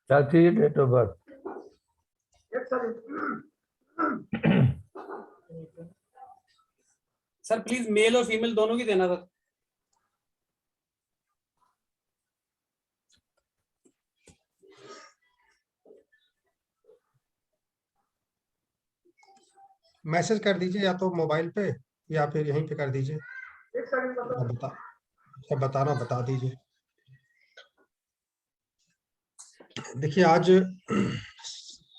क्या चाहिए date of birth? Sir please male और फीमेल दोनों की देना सर। मैसेज कर दीजिए या तो मोबाइल पे या फिर यहीं पे कर दीजिए। बताना बता दीजिए। देखिए आज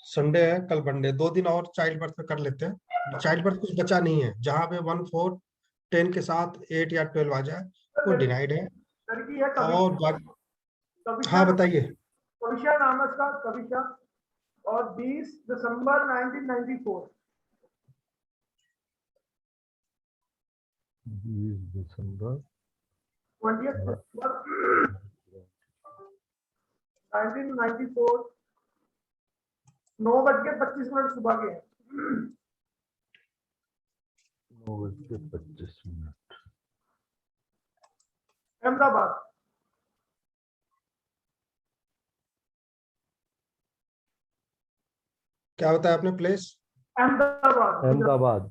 संडे है, कल मंडे, 2 दिन और चाइल्ड बर्थ पे कर लेते हैं। चाइल्ड बर्थ कुछ बचा नहीं है, जहाँ पे 1 4 10 के साथ 8 या 12 आ जाए वो डिनाइड है। और हाँ बताइए। कविशा नाम है उसका, कविशा, और 20 दिसंबर 1994। 20 दिसंबर 20 दिसंबर 1994, 9:25 सुबह के। 9:25। अहमदाबाद। क्या बताया आपने प्लेस? अहमदाबाद। अहमदाबाद।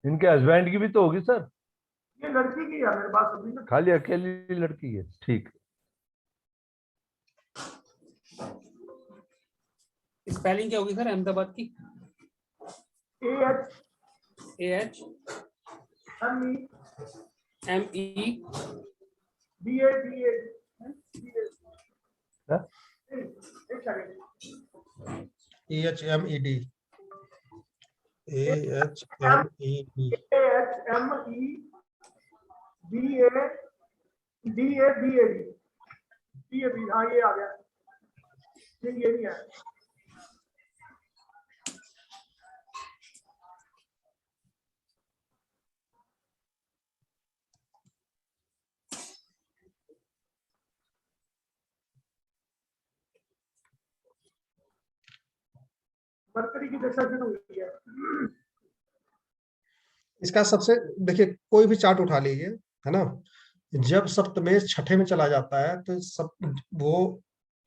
इनके हस्बैंड की भी तो होगी सर? ये लड़की की है मेरे पास अभी ना। खाली अकेली लड़की है, ठीक। स्पेलिंग क्या होगी सर अहमदाबाद की? AH MEME BADA। हाँ? एक सेकंड। EHMED AHMED AHMEDABAD। हाँ ये आ गया, ये नहीं है। मरकरी की दशा शुरू हुई है। इसका सबसे, देखिए कोई भी चार्ट उठा लीजिए, है ना, जब सप्तमेश छठे में चला जाता है तो सब वो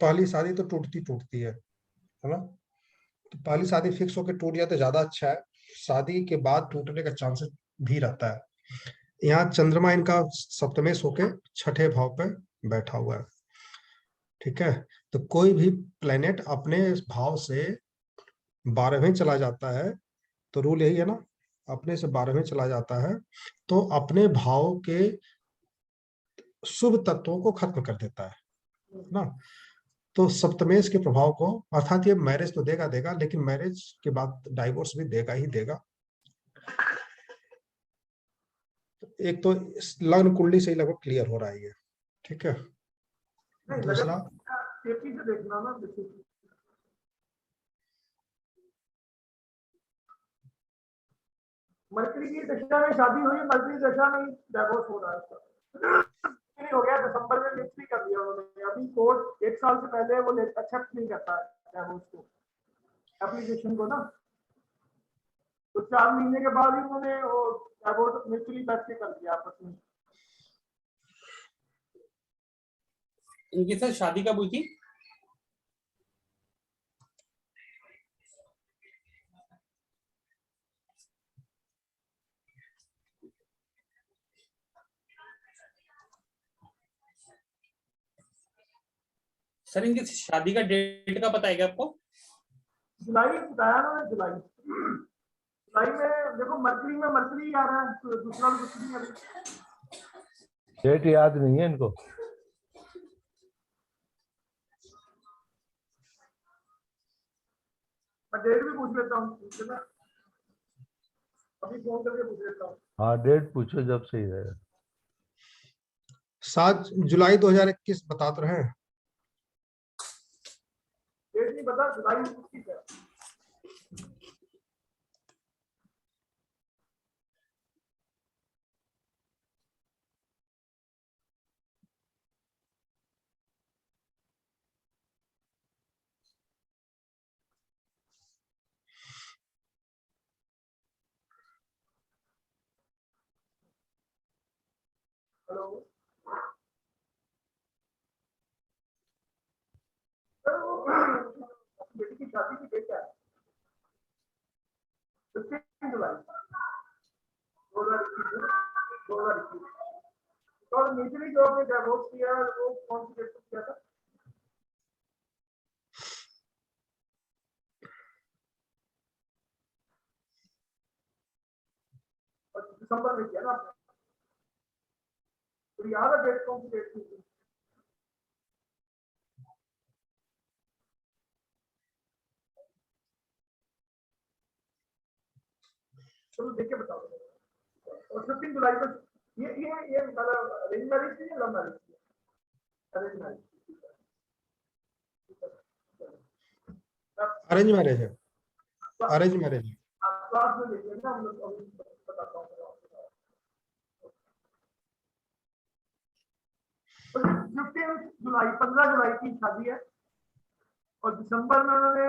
पहली शादी तो टूटती है ना। तो पहली शादी फिक्स होकर टूट जाए तो ज्यादा अच्छा है, शादी के बाद टूटने का चांसेस भी रहता है। यहाँ चंद्रमा इनका सप्तमेश होके छठे भाव पे बैठा हुआ है, ठीक है। तो कोई भी प्लेनेट अपने भाव से 12वें चला जाता है तो रूल यही है ना, अपने से 12वें चला जाता है तो अपने भाव के शुभ तत्वों को खत्म कर देता है ना। तो सप्तमेश के प्रभाव को, अर्थात ये मैरिज तो देगा देगा, लेकिन मैरिज के बाद डाइवोर्स भी देगा ही देगा। एक तो लग्न कुंडली से ही लगभग क्लियर हो रहा है ये, ठीक है। दूसरा देखी से देखना ना, देखी मरकरी की दशा में शादी हुई, मरकरी दशा में डाइवोर्स हो रहा है इसका। हो गया दिसंबर में, लिस्ट भी कर दिया उन्होंने। अभी कोर्ट 1 साल से पहले वो एक्सेप्ट नहीं करता है डाइवोर्स को, एप्लीकेशन को ना। तो 4 महीने के बाद ही उन्होंने वो डाइवोर्स म्यूचुअली बैठ के कर दिया आपस में। इनकी सर शादी कब हुई थी? सर इनकी शादी का डेट का पता है क्या आपको? जुलाई बताया ना, जुलाई। जुलाई में देखो, मरकरी में मरकरी आ रहा है, तो दूसरा भी कुछ नहीं है। डेट याद नहीं है इनको। मैं डेट भी पूछ लेता हूँ, अभी फोन करके पूछ लेता हूँ। हाँ डेट पूछो जब सही रहेगा। 7 जुलाई 2021 बता तो रहे हैं। डेट नहीं पता, जुलाई 21 है। हेलो सर, वो बेटी की शादी की डेट क्या है? 15 जुलाई 2021। और नीचे जो आपने डिवोर्स किया वो कौन सी डेट को किया था? और दिसंबर में किया ना आपने? तो याद है डेट कौन सी डेट थी? चलो देख के बताओ। और 15 जुलाई को ये मतलब अरेंज मैरिज थी या लव मैरिज थी? Arrange marriage. अरेंज मैरिज है, अरेंज मैरिज है। क्लास में देखिए ना, हम लोग अभी बताता हूँ। 15 जुलाई 15 जुलाई की शादी है और दिसंबर में उन्होंने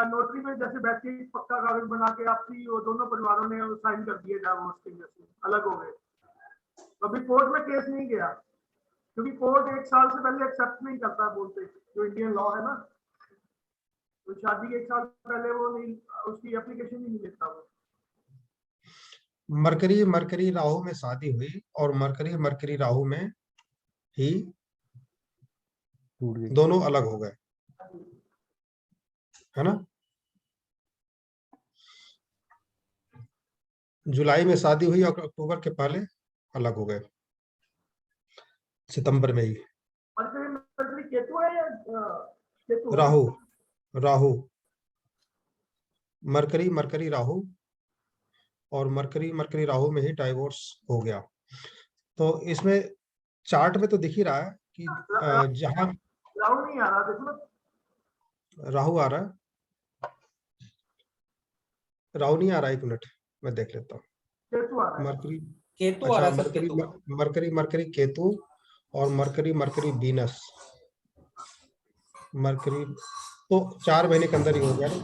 नोटरी में जैसे बैठ के पक्का कागज बना के आपसी वो दोनों परिवारों ने साइन कर दिए, डिवोर्स के जैसे अलग हो गए। तो अभी कोर्ट में केस नहीं गया क्योंकि कोर्ट 1 साल से पहले एक्सेप्ट नहीं करता, बोलते जो इंडियन लॉ है ना, तो शादी के 1 साल पहले वो नहीं, उसकी एप्लीकेशन ही नहीं लेता वो। मरकरी मरकरी राहु में शादी हुई और मरकरी मरकरी राहु में ही टूट गई। दोनों अलग हो गए, है ना। जुलाई में शादी हुई और अक्टूबर के पहले अलग हो गए, सितंबर में ही। मरकरी केतु है या केतु है? राहु राहु मरकरी मरकरी राहु और मरकरी मरकरी राहु में ही डाइवोर्स हो गया। तो इसमें चार्ट में तो दिख ही रहा है कि जहां राहु नहीं आ रहा, देखो राहु आ रहा है, राहु नहीं आ रहा, 1 मिनट मैं देख लेता हूँ। केतु आ रहा है। मरकरी, केतु आ अच्छा रहा है sir, mercury Ketu. Mercury mercury Ketu और मरकरी मरकरी वीनस, मरकरी तो 4 महीने के अंदर ही हो गया ना,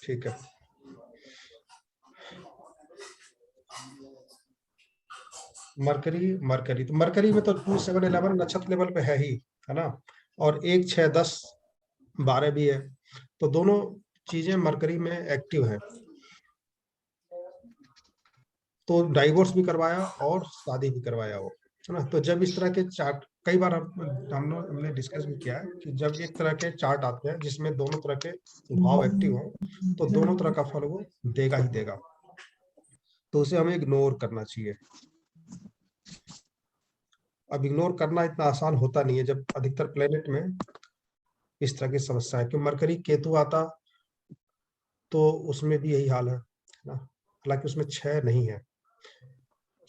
ठीक है। मरकरी मरकरी तो मरकरी में तो 2 7 11 नक्षत्र लेवल पे है ही, है ना, और 1 6 10 12 भी है, तो दोनों चीजें मरकरी में एक्टिव है। तो डाइवोर्स भी करवाया और शादी भी करवाया वो, है ना। तो जब इस तरह के चार्ट, कई बार हमने डिस्कस भी किया है कि जब एक तरह के चार्ट आते हैं जिसमें दोनों तरह के भाव एक्टिव हो तो दोनों तरह का फल वो देगा ही देगा, तो उसे हमें इग्नोर करना चाहिए। अब इग्नोर करना इतना आसान होता नहीं है जब अधिकतर प्लेनेट में इस तरह की समस्या है, कि मरकरी केतु आता तो उसमें भी यही हाल है ना, हालांकि उसमें 6 नहीं है,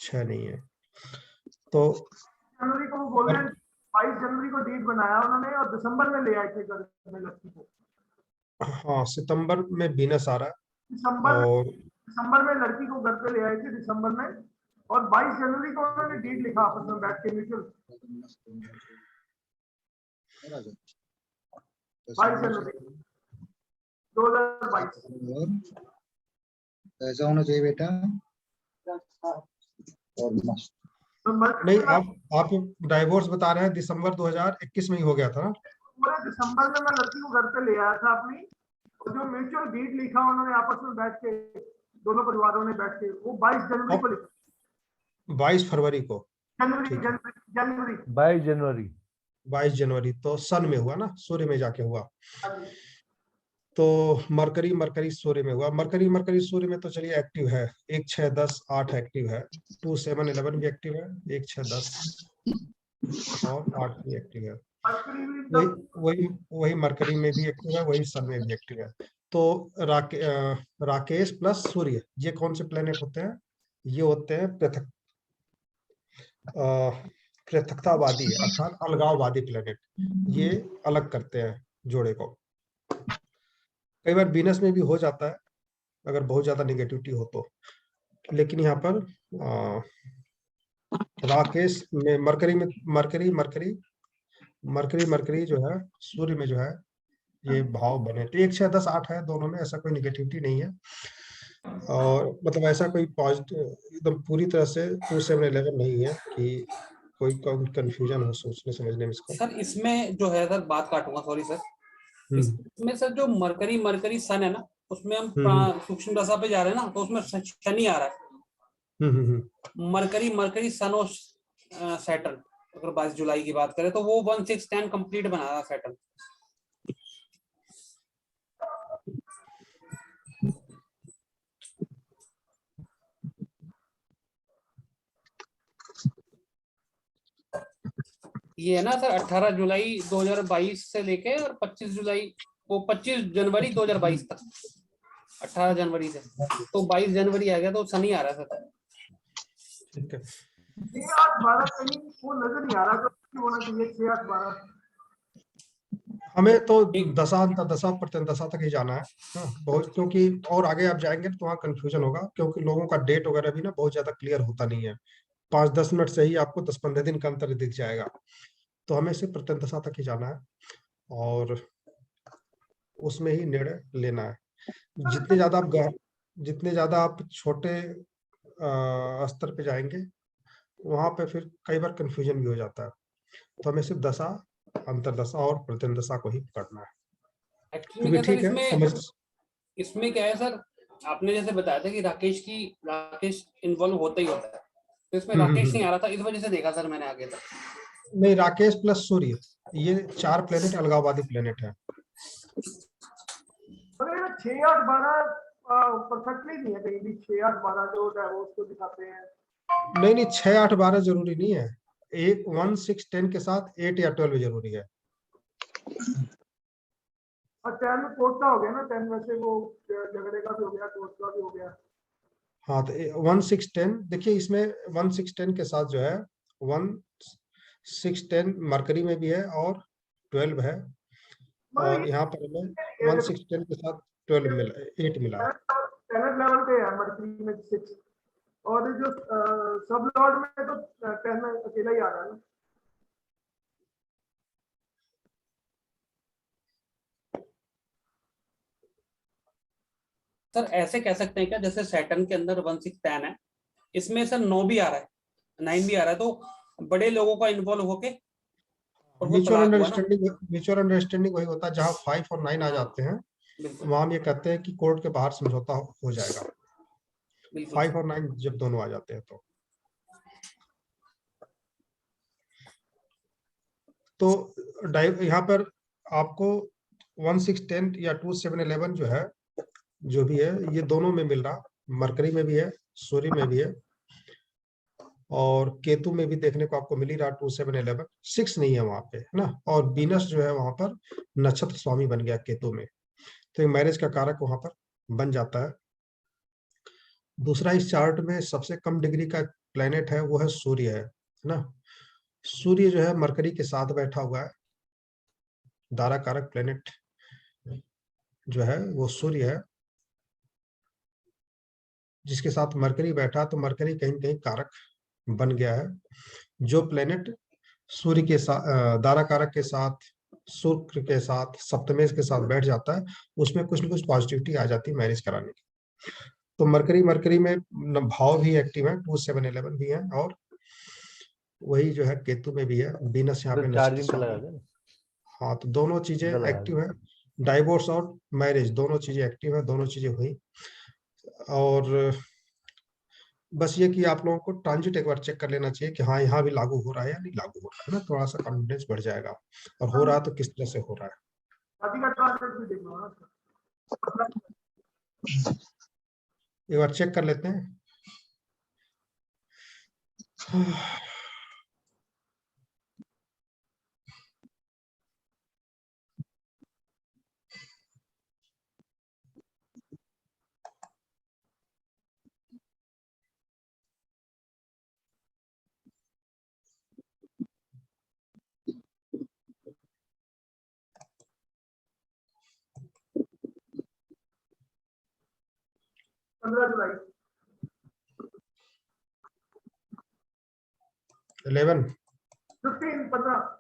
6 नहीं है। तो जनवरी को वो बोल रहे हैं, 22 जनवरी को डेट बनाया उन्होंने और दिसंबर में ले आए थे घर में लड़की को। हाँ, सितंबर में वीनस आ रहा है और दिसंबर में लड़की को घर पे ले आए थे दिसंबर में, और 22 जनवरी को उन्होंने डेट लिखा आपस में बैठ के म्यूचुअल। 22 जनवरी 2022। ऐसा होना चाहिए बेटा। तो नहीं, आप डाइवोर्स बता रहे हैं दिसंबर 2021 में ही हो गया था। पूरे दिसंबर में मैं लड़की को घर पे ले आया था अपनी, और जो म्यूचुअल डीड लिखा उन्होंने आपस में बैठ के, दोनों परिवारों ने बैठ के, वो 22 जनवरी को लिखा। 22 फरवरी को, जनवरी ठीक है। जनवरी 22 जनवरी 22 जनवरी तो सन में हुआ ना, सूर्य में जाके हुआ। तो मरकरी मरकरी सूर्य में हुआ, मरकरी मरकरी सूर्य में तो चलिए एक्टिव है, 1 6 10 8 एक्टिव है, 2 7 11 भी एक्टिव है, 1 6 10 और 8 भी एक्टिव है। वही वही वही मरकरी में भी एक्टिव है, वही सन में भी एक्टिव है। तो राकेश प्लस सूर्य, ये कौन से प्लेनेट होते हैं? ये होते हैं पृथकतावादी अर्थात अलगाववादी प्लेनेट, ये अलग करते हैं जोड़े को। कई बार वीनस में भी हो जाता है अगर बहुत ज्यादा नेगेटिविटी हो तो, लेकिन यहाँ पर राकेश में मरकरी मरकरी जो है सूर्य में जो है ये भाव बने, तो 1 6 10 8 है दोनों में, ऐसा कोई निगेटिविटी नहीं है। और मतलब ऐसा कोई पॉजिटिव एकदम पूरी तरह से 2711 नहीं है कि कोई कंफ्यूजन हो सोचने समझने में इसको। सर इसमें जो है सर, बात काटूंगा, सॉरी सर। हम्म इसमें सर जो मरकरी मरकरी सन है ना, उसमें हम हम्म सूक्ष्म दशा पे जा रहे हैं ना, तो उसमें शनि आ रहा है। मरकरी मरकरी सन और सैटर्न, अगर 22 जुलाई की बात करें तो वो 1610 कंप्लीट बना रहा सैटर्न। ये है ना सर 18 जुलाई 2022 से लेके और 25 जुलाई, वो 25 जनवरी 2022 तक, 18 जनवरी से तो 22 जनवरी आ गया, तो शनि आ रहा है सर। ठीक है। 6-8-12 कहीं वो नजर नहीं आ रहा जो होना चाहिए 6-8-12। हमें तो एक दशा दशा प्रत्यंत दशा तक ही जाना है। हाँ, बहुत, क्योंकि और आगे आप जाएंगे तो वहाँ कंफ्यूजन होगा, क्योंकि लोगों का डेट वगैरह भी ना बहुत ज्यादा क्लियर होता नहीं है। 5-10 मिनट से ही आपको 10-15 दिन का अंतर दिख जाएगा। तो हमें सिर्फ प्रत्यंत दशा तक ही जाना है और उसमें ही निर्णय लेना है। जितने ज्यादा आप जितने ज्यादा आप छोटे स्तर पे जाएंगे वहां पे फिर कई बार कंफ्यूजन भी हो जाता है। तो हमें सिर्फ दशा, अंतरदशा और प्रत्यंत दशा को ही पकड़ना है। एक्चुअली तो भी क्या सर, ठीक है, इसमें समझ। इसमें क्या है सर, आपने जैसे बताया था कि राकेश इन्वॉल्व होता ही होता है, तो इसमें राकेश नहीं हम्म। आ रहा था, इस वजह से देखा सर मैंने आगे तक। नहीं, राकेश प्लस सूर्य, ये 4 प्लेनेट अलगाववादी प्लेनेट है। मगर ये 6-8-12 परफेक्टली नहीं है कहीं भी। 6-8-12 जो है वो उसको दिखाते हैं। नहीं नहीं, 6-8-12 जरूरी नहीं है। एक 1-6-10 के साथ 8 या 12 जरूरी है। और 10 में कोर्ट का हो गया ना, 10 में से वो झगड़े का भी हो गया, कोर्ट का भी हो गया। हाँ, तो 1-6-10 देखिए, इसमें 1-6-10 के साथ जो है 1-6-10 मरकरी में भी है और 12 है। मगर और ये यहाँ पर हमें ये देखो, 1-6-10 के साथ 12 मिला, 8 मिला है। टैलेंट लेवल पे है मर्करी में 6, और जो सब लॉर्ड में तो 10 में अकेला ही आ रहा है ना। सर ऐसे कह सकते हैं क्या, जैसे सैटर्न के अंदर 1610 है, इसमें सर 9 भी आ रहा है, 9 भी आ रहा है, तो बड़े लोगों का इन्वॉल्व होके और वो म्यूचुअल तलाक हुआ ना। अंडरस्टैंडिंग, म्यूचुअल अंडरस्टैंडिंग वही होता है जहाँ 5 और 9 आ जाते हैं। बिल्कुल वहां हम ये कहते हैं कि कोर्ट के बाहर समझौता हो जाएगा। बिल्कुल 5 सर। और 9 जब दोनों आ जाते हैं तो यहाँ पर आपको 1-6-10 या 2-7-11 जो है, जो भी है, ये दोनों में मिल रहा। मरकरी में भी है, सूर्य में भी है और केतु में भी देखने को आपको मिल ही रहा। 2-7-11 6 नहीं है वहां पे, है ना। और बीनस जो है वहां पर नक्षत्र स्वामी बन गया केतु में, तो मैरिज का कारक वहां पर बन जाता है। दूसरा, इस चार्ट में सबसे कम डिग्री का प्लेनेट है वो है सूर्य है ना। सूर्य जो है मरकरी के साथ बैठा हुआ है। दारा कारक प्लेनेट जो है वो सूर्य है, जिसके साथ मरकरी बैठा, तो मरकरी कहीं न कहीं कारक बन गया है। जो प्लेनेट सूर्य के साथ, दारा कारक के साथ, शुक्र के साथ, सप्तमेश के साथ बैठ जाता है, उसमें कुछ न कुछ पॉजिटिविटी आ जाती है मैरिज कराने की। तो मरकरी मरकरी में भाव भी एक्टिव है, 2-7-11 भी है, और वही जो है केतु में भी है। बीनस यहाँ पे तो नक्षत्र चार्जिंग का स्वामी। लगा दे ना, हाँ, तो दोनों चीजें इधर लगा एक्टिव दे। है। डाइवोर्स और मैरिज दोनों चीजें एक्टिव है, दोनों चीजें हुई। और बस ये कि आप लोगों को ट्रांजिट एक बार चेक कर लेना चाहिए कि हाँ, यहाँ भी लागू हो रहा है या नहीं लागू हो रहा है ना, थोड़ा सा कॉन्फिडेंस बढ़ जाएगा। और हो रहा है तो किस तरह से हो रहा है। शादी का ट्रांसलेट भी देखना ना। एक बार चेक कर लेते हैं। 15 जुलाई। 11। 15।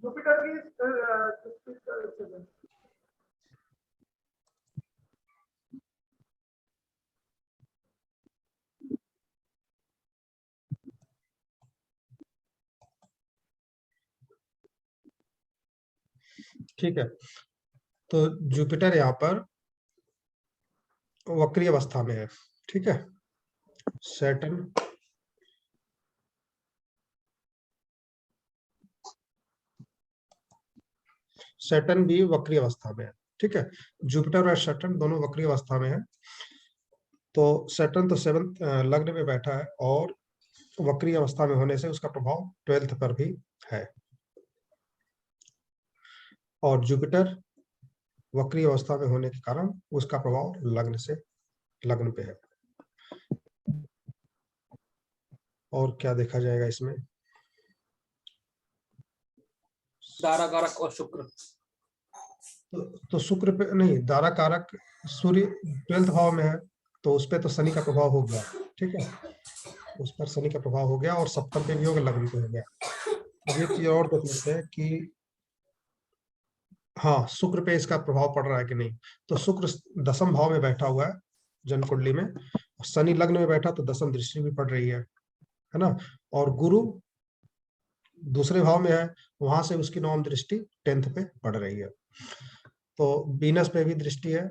जुपिटर की ठीक है, तो जुपिटर यहाँ पर वक्री अवस्था में है। ठीक है, सैटर्न सैटर्न भी वक्री अवस्था में है। ठीक है, जुपिटर और सैटर्न दोनों वक्री अवस्था में है। तो सैटर्न तो 7th लग्न में बैठा है और वक्री अवस्था में होने से उसका प्रभाव 12th पर भी है। और जुपिटर वक्री अवस्था में होने के कारण उसका प्रभाव लग्न से लग्न पे है। और क्या देखा जाएगा इसमें? दारा कारक और शुक्र। तो शुक्र पे नहीं, दारा कारक सूर्य 12th भाव में है, तो उस पे तो शनि का प्रभाव हो गया। ठीक है, उस पर शनि का प्रभाव हो गया और सप्तम पे भी हो गया, लग्न पे हो गया। अब एक चीज और देख लेते हैं कि हाँ, शुक्र पे इसका प्रभाव पड़ रहा है कि नहीं। तो शुक्र 10th भाव में बैठा हुआ है जन्म कुंडली में, शनि लग्न में बैठा तो 10th दृष्टि भी पड़ रही है ना। और गुरु दूसरे भाव में है, वहां से उसकी 9th दृष्टि 10th पे पड़ रही है। तो वीनस पे भी दृष्टि है,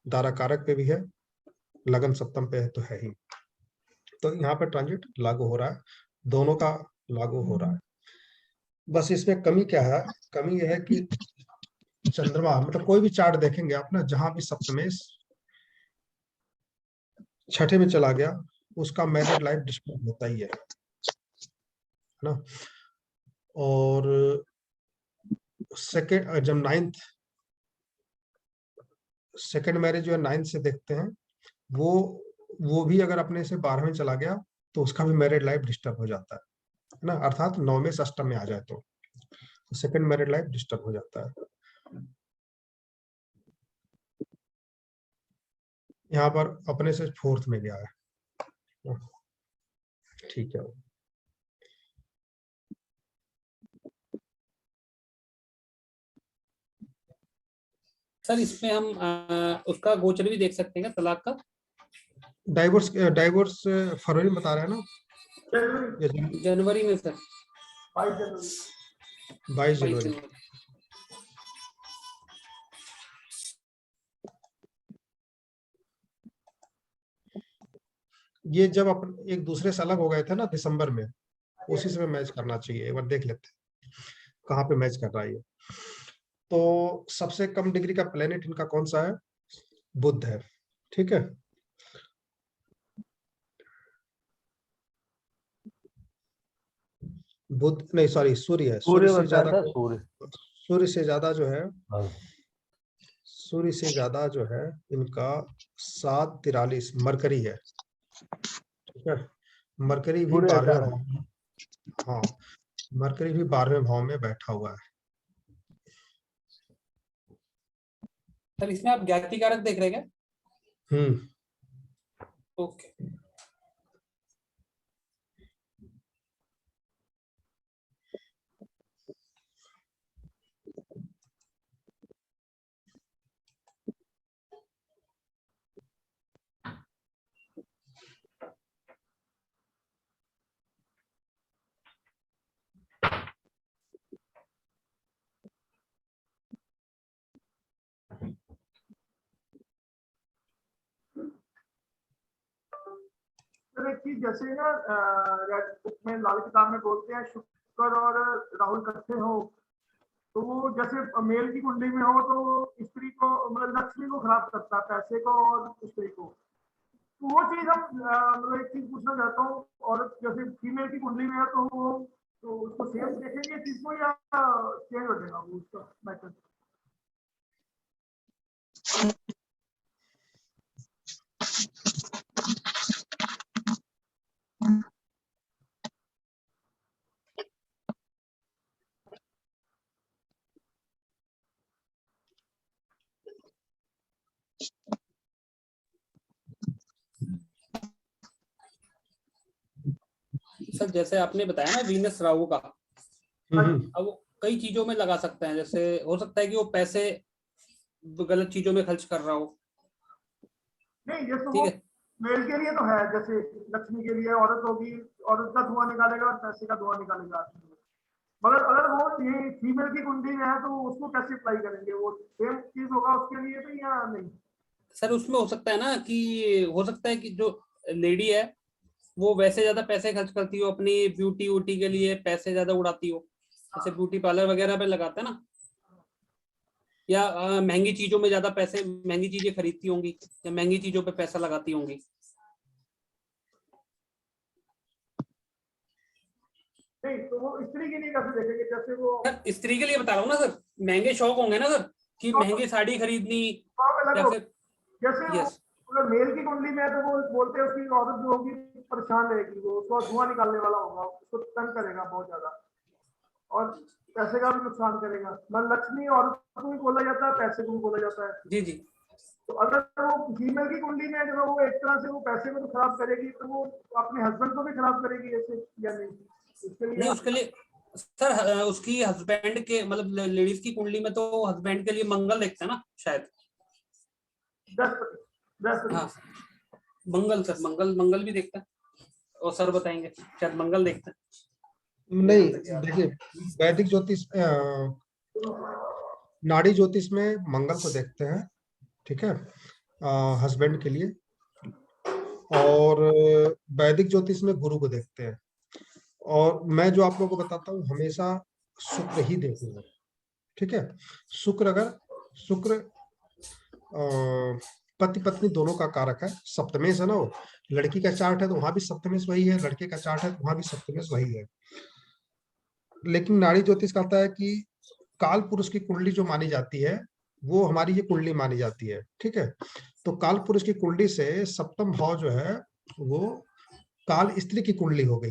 दारा कारक पे भी है, लगन सप्तम पे है तो है ही। तो यहाँ पे ट्रांजिट लागू हो रहा है, दोनों का लागू हो रहा है। बस इसमें कमी क्या है? कमी यह है कि चंद्रमा, मतलब कोई भी चार्ट देखेंगे आप ना, जहां भी सप्तमेश छठे में चला गया उसका मैरिड लाइफ डिस्टर्ब होता ही है ना। और सेकेंड, जब 9th सेकेंड मैरिज जो है 9th से देखते हैं, वो भी अगर अपने से 12 में चला गया तो उसका भी मैरिड लाइफ डिस्टर्ब हो जाता है ना। अर्थात 9वें से अष्टम में आ जाए तो सेकेंड मैरिड लाइफ डिस्टर्ब हो जाता है। यहाँ पर अपने से 4th में गया है। ठीक है, सर इसमें हम उसका गोचर भी देख सकते हैं क्या, तलाक का? डाइवोर्स फरवरी में बता रहे हैं ना, जनवरी, जनवरी में सर, 22 जनवरी। 22 22 जनवरी। जनवरी। ये जब अपन एक दूसरे से अलग हो गए थे ना दिसंबर में, उसी समय मैच करना चाहिए। एक बार देख लेते हैं कहाँ पे मैच कर रहा है ये। तो सबसे कम डिग्री का प्लेनेट इनका कौन सा है? बुध है। ठीक है, बुध नहीं, सॉरी, सूर्य है। सूर्य से बताया ज्यादा था, सूर्य। सूर्य से ज्यादा जो है, हाँ, सूर्य से ज्यादा जो है इनका 743 मरकरी है। ठीक है, मरकरी भी सूर्य 12वें 18 भाव में, हाँ, मरकरी भी 12वें भाव में बैठा हुआ है। सर इसमें आप ज्ञाति कारक देख रहे हैं क्या? ओके। सर एक चीज, जैसे ना रेड बुक में लाल किताब में बोलते हैं शुक्र और राहुल इकट्ठे हो, तो वो जैसे मेल की कुंडली में हो तो स्त्री को, मतलब लक्ष्मी को खराब करता है, पैसे को और स्त्री को। तो वो चीज हम मतलब एक चीज पूछना चाहता हूँ, और जैसे फीमेल की कुंडली में है तो वो, तो उसको सेम देखेंगे चीज को या चेंज हो जाएगा वो उसका मैटर? सर जैसे आपने बताया ना वीनस राहु का, हम्म, अब कई चीजों में लगा सकते हैं, जैसे हो सकता है कि वो पैसे गलत चीजों में खर्च कर रहा हो। नहीं जैसे ठीक वो है, मेल के लिए तो है, जैसे लक्ष्मी के लिए औरत होगी, औरत का धुआं निकालेगा और पैसे का धुआं निकालेगा। मगर अगर वो ये फीमेल की कुंडली में है तो उसको कैसे अप्लाई करेंगे, वो सेम चीज होगा उसके लिए भी या नहीं? सर उसमें हो सकता है ना कि हो सकता है कि जो लेडी है वो वैसे ज्यादा पैसे खर्च करती हो अपनी ब्यूटी वूटी के लिए, पैसे ज्यादा उड़ाती हो, जैसे ब्यूटी पार्लर वगैरह पे लगाते हैं ना, या महंगी चीजों में ज्यादा पैसे, महंगी चीजें खरीदती होंगी या महंगी चीजों पे पैसा लगाती होंगी। नहीं तो वो स्त्री के लिए कैसे देखेंगे, जैसे वो सर स्त्री के लिए बता रहा हूँ ना सर, महंगे शौक होंगे ना सर, कि महंगी साड़ी खरीदनी अलग या हो, फिर जैसे वो यस। अगर मेल की कुंडली में है तो वो बोलते हैं उसकी औरत जो होगी परेशान रहेगी, वो उसको धुआं निकालने वाला होगा, उसको तंग करेगा बहुत ज्यादा और पैसे का भी नुकसान करेगा। मतलब लक्ष्मी औरत को भी बोला जाता है, पैसे को भी बोला जाता है। जी जी। तो अगर वो फीमेल की कुंडली में है तो वो एक तरह से वो पैसे में तो खराब करेगी, तो वो अपने हस्बैंड को भी खराब करेगी ऐसे या नहीं? उसके लिए नहीं उसके लिए सर उसकी हस्बैंड के मतलब लेडीज की कुंडली में तो हस्बैंड के लिए मंगल देखते हैं ना शायद। बृहस्पति हाँ मंगल सर, मंगल मंगल भी देखते हैं, और सर बताएंगे शायद मंगल देखते हैं। नहीं देखिए, वैदिक ज्योतिष नाड़ी ज्योतिष में मंगल को देखते हैं, ठीक है, हस्बैंड के लिए। और वैदिक ज्योतिष में गुरु को देखते हैं। और मैं जो आप लोगों को बताता हूँ हमेशा शुक्र ही देखूंगा, ठीक है। शुक्र अगर शुक्र पति पत्नी दोनों का कारक है, सप्तमेश है ना, वो लड़की का चार्ट है तो वहां भी सप्तमेश वही है, लड़के का चार्ट है तो वहां भी सप्तमेश वही है। लेकिन नाड़ी ज्योतिष कहता है कि काल पुरुष की कुंडली जो मानी जाती है वो हमारी ये कुंडली मानी जाती है, ठीक है। तो काल पुरुष की कुंडली से सप्तम भाव जो है वो काल स्त्री की कुंडली हो गई,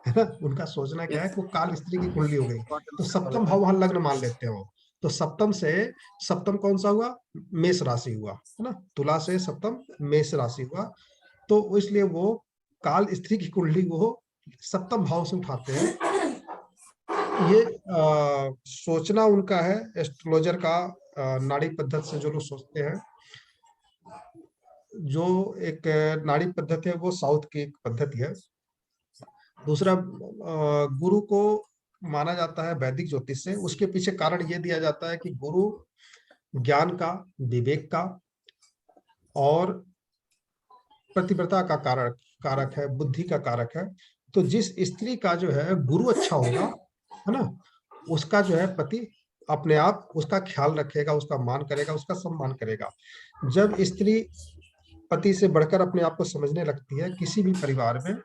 है ना। उनका सोचना क्या है कि वो काल स्त्री की कुंडली हो गई, तो सप्तम भाव वहां लग्न मान लेते हो। तो सप्तम से सप्तम कौन सा हुआ, मेष राशि हुआ, है ना। तुला से सप्तम मेष राशि हुआ, तो इसलिए वो काल स्त्री की कुंडली वो सप्तम भाव से उठाते हैं। ये सोचना उनका है, एस्ट्रोलॉजर का नाड़ी पद्धति से जो लोग सोचते हैं। जो एक नाड़ी पद्धति है वो साउथ की एक पद्धति है। दूसरा गुरु को माना जाता है वैदिक ज्योतिष से, उसके पीछे कारण ये दिया जाता है कि गुरु ज्ञान का, विवेक का और प्रतिव्रता का कारक है, बुद्धि का कारक है। तो जिस स्त्री का जो है गुरु अच्छा होगा, है ना, उसका जो है पति अपने आप उसका ख्याल रखेगा, उसका मान करेगा, उसका सम्मान करेगा। जब स्त्री पति से बढ़कर अपने आप को समझने लगती है किसी भी परिवार में,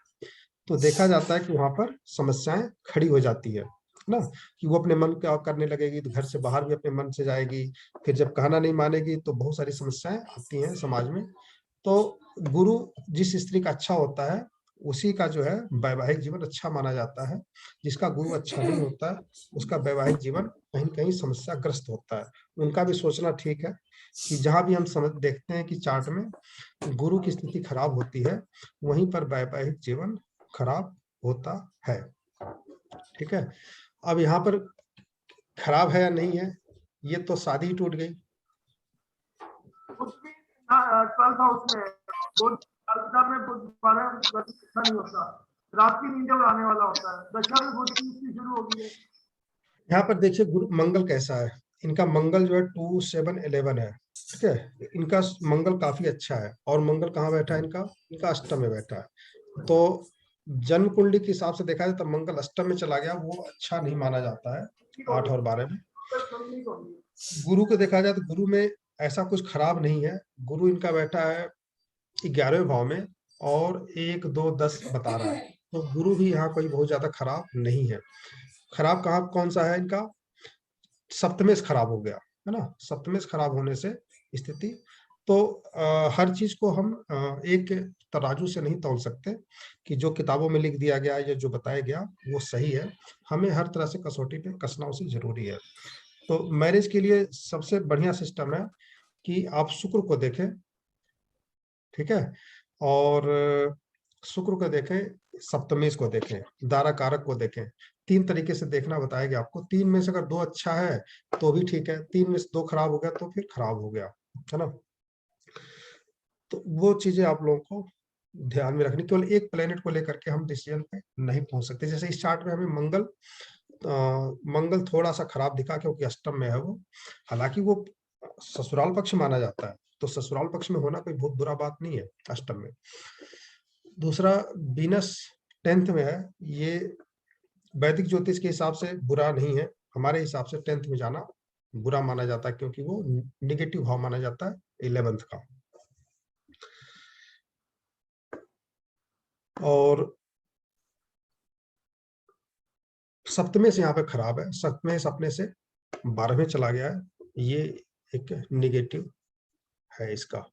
तो देखा जाता है कि वहां पर समस्याएं खड़ी हो जाती है ना, कि वो अपने मन का करने लगेगी तो घर से बाहर भी अपने मन से जाएगी, फिर जब कहना नहीं मानेगी तो बहुत सारी समस्याएं आती हैं समाज में। तो गुरु जिस स्त्री का अच्छा होता है उसी का जो है वैवाहिक जीवन अच्छा माना जाता है। जिसका गुरु अच्छा नहीं होता है उसका वैवाहिक जीवन कहीं कहीं समस्याग्रस्त होता है। उनका भी सोचना ठीक है कि जहां भी हम समझ देखते हैं कि चार्ट में गुरु की स्थिति खराब होती है वहीं पर वैवाहिक जीवन खराब होता है, ठीक है। अब यहाँ पर खराब है या नहीं है, ये तो शादी ही टूट गई। उसकी 12th हाउस में बुध, दशा में बुध 12 अच्छा नहीं होता, रात की नींद जब आने वाला होता है, दशा में बुध की इसकी शुरू होगी है। यहाँ पर देखिए गुरु मंगल कैसा है, इनका मंगल जो है 2 7 11 है, ठीक है। इनका मंगल काफी अच्छा है, और मंगल कहाँ बैठा है, इनका इनका अष्टम में बैठा है। तो जन्म कुंडली के हिसाब से देखा जाए तो मंगल अष्टम में चला गया, वो अच्छा नहीं माना जाता है 8 और 12 में। गुरु को देखा जाए तो गुरु में ऐसा कुछ खराब नहीं है, गुरु इनका बैठा है 11वें भाव में और 1 2 10 बता रहा है, तो गुरु भी यहाँ कोई बहुत ज्यादा खराब नहीं है। खराब कहाँ कौन सा है इनका, सप्तमेश खराब हो गया, है ना। सप्तमेश खराब होने से स्थिति, तो हर चीज को हम एक तराजू से नहीं तौल सकते कि जो किताबों में लिख दिया गया या जो बताया गया वो सही है। हमें हर तरह से कसौटी पे कसना उसे जरूरी है। तो मैरिज के लिए सबसे बढ़िया सिस्टम है कि आप शुक्र को देखें, ठीक है, और शुक्र को देखें, सप्तमेश को देखें, दारा कारक को देखें। तीन तरीके से देखना बताया गया आपको। तीन में से अगर दो अच्छा है तो भी ठीक है, तीन में से दो खराब हो गया तो फिर खराब हो गया, है ना। तो वो चीजें आप लोगों को ध्यान में रखनी, केवल एक प्लेनेट को लेकर के हम डिसीजन पे नहीं पहुंच सकते। जैसे इस चार्ट में हमें मंगल थोड़ा सा खराब दिखा क्योंकि अष्टम में है वो, हालांकि वो ससुराल पक्ष माना जाता है, तो ससुराल पक्ष में होना कोई बहुत बुरा बात नहीं है अष्टम में। दूसरा, वीनस 10th में है, ये वैदिक ज्योतिष के हिसाब से बुरा नहीं है, हमारे हिसाब से 10th में जाना बुरा माना जाता है क्योंकि वो निगेटिव भाव माना जाता है 11th का। और सप्तमे से यहाँ पे खराब है, सप्तमे सपने से 12वें चला गया है, ये एक निगेटिव है इसका।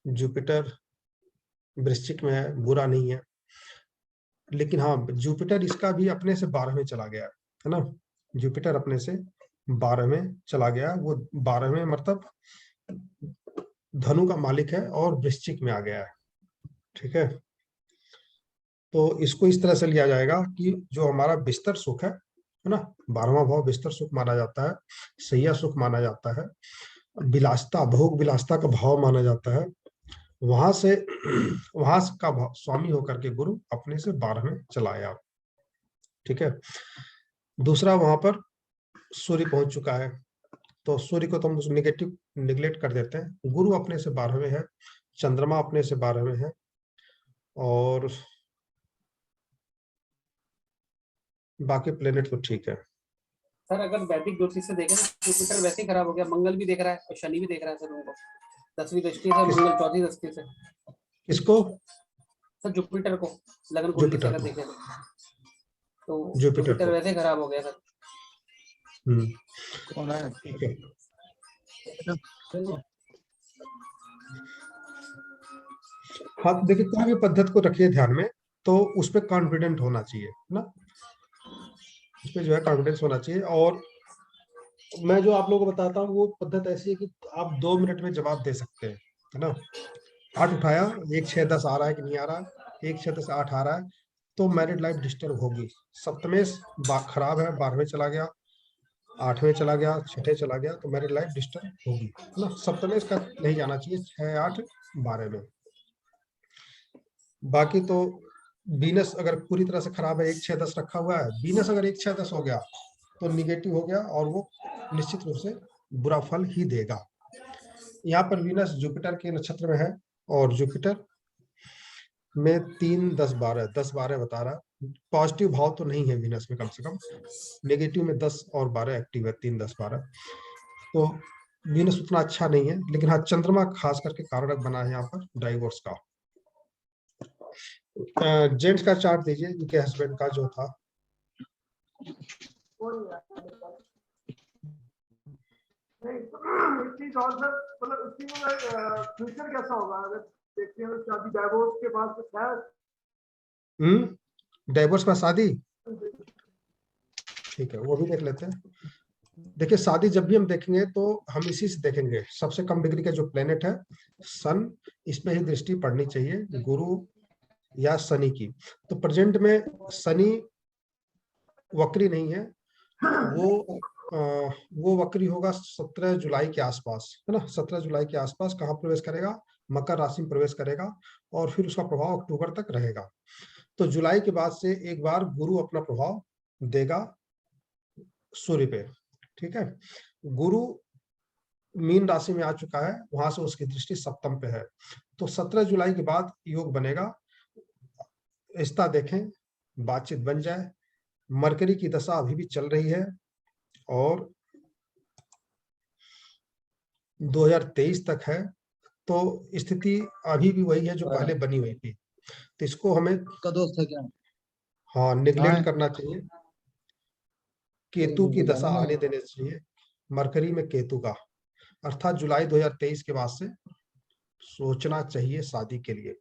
जुपिटर वृश्चिक में है, बुरा नहीं है, लेकिन हाँ जुपिटर इसका भी अपने से 12वें चला गया है ना। जुपिटर अपने से 12वें चला गया, वो 12वें मतलब धनु का मालिक है और वृश्चिक में आ गया है, ठीक है। तो इसको इस तरह से लिया जाएगा कि जो हमारा बिस्तर सुख है ना, 12वां भाव बिस्तर सुख माना जाता है, सैया सुख माना जाता है, विलासता भोग विलासता का भाव माना जाता है, वहां का भाव स्वामी होकर के गुरु अपने से 12वें चला आया, ठीक है। दूसरा, वहां पर सूर्य पहुंच चुका है, तो सूर्य को तो हम नेगेटिव निगलेक्ट कर देते हैं। गुरु अपने से 12वें है, चंद्रमा अपने से 12वें है, और बाकी प्लेनेट तो ठीक है। सर अगर वैदिक ज्योतिष से देखें तो जुपिटर वैसे ही खराब हो गया, मंगल भी देख रहा है और शनि भी देख रहा है सर उनको 10वीं दृष्टि से, मंगल 4थी दृष्टि से। किसको? सर जुपिटर को, लग्न कुंडली से अगर देखें तो जुपिटर वैसे खराब हो गया सर। कौन है? ठीक है। हाँ तो देखिए, कोई भी पद्धति को रखिए ध्यान में, तो उस पर कॉन्फिडेंट होना चाहिए ना, उस पर जो है कॉन्फिडेंस होना चाहिए। और मैं जो आप लोगों को बताता हूँ वो पद्धति ऐसी है कि आप 2 मिनट में जवाब दे सकते हैं, है ना। 8 उठाया, 1 6 10 आ रहा है कि नहीं आ रहा है, 1 6 10 8 आ रहा है, तो मैरिड लाइफ डिस्टर्ब होगी। सप्तमेश खराब है, 12वें चला गया, 8वें चला गया, 6ठे चला गया, तो मैरिड लाइफ डिस्टर्ब होगी, है ना। सप्तमेश का नहीं जाना चाहिए 6 8 12 में। बाकी तो वीनस अगर पूरी तरह से खराब है, 1 6 10 रखा हुआ है, वीनस अगर 1 6 10 हो गया तो निगेटिव हो गया और वो निश्चित रूप से बुरा फल ही देगा। यहाँ पर वीनस जुपिटर के नक्षत्र में है, और जुपिटर में 3 10 12 बता रहा, पॉजिटिव भाव तो नहीं है वीनस में, कम से कम नेगेटिव में 10 और 12 एक्टिव है, 3 10 12, तो वीनस उतना अच्छा नहीं है। लेकिन हाँ चंद्रमा खास करके कारक बना है यहाँ पर डाइवोर्स का। जेंट्स का चार्ट दीजिए, इनके हस्बैंड का जो था। नहीं एक चीज और सर, मतलब इसी में फ्यूचर कैसा होगा अगर देखते हैं शादी डाइवोर्स के बाद कुछ है? डाइवोर्स का शादी, ठीक है वो भी देख लेते हैं। देखिए शादी जब भी हम देखेंगे तो हम इसी से देखेंगे, सबसे कम डिग्री का जो प्लेनेट है सन, इसमें ही दृष्टि पड़नी चाहिए, गुरु या शनि की। तो प्रेजेंट में शनि वक्री नहीं है, वो वक्री होगा 17 जुलाई के आसपास, है ना। 17 जुलाई के आसपास कहाँ प्रवेश करेगा? मकर राशि में प्रवेश करेगा, और फिर उसका प्रभाव अक्टूबर तक रहेगा। तो जुलाई के बाद से एक बार गुरु अपना प्रभाव देगा सूर्य पे, ठीक है। गुरु मीन राशि में आ चुका है, वहां से उसकी दृष्टि सप्तम पे है, तो 17 जुलाई के बाद योग बनेगा। रिश्ता देखें, बातचीत बन जाए। मरकरी की दशा अभी भी चल रही है, और 2023 तक है, तो स्थिति अभी भी वही है जो पहले बनी हुई थी, तो इसको हमें का दोस्त है क्या? हाँ निगलेक्ट करना चाहिए। केतु की दशा जाना आने नहीं। देने चाहिए, मरकरी में केतु का, अर्थात जुलाई 2023 के बाद से सोचना चाहिए शादी के लिए।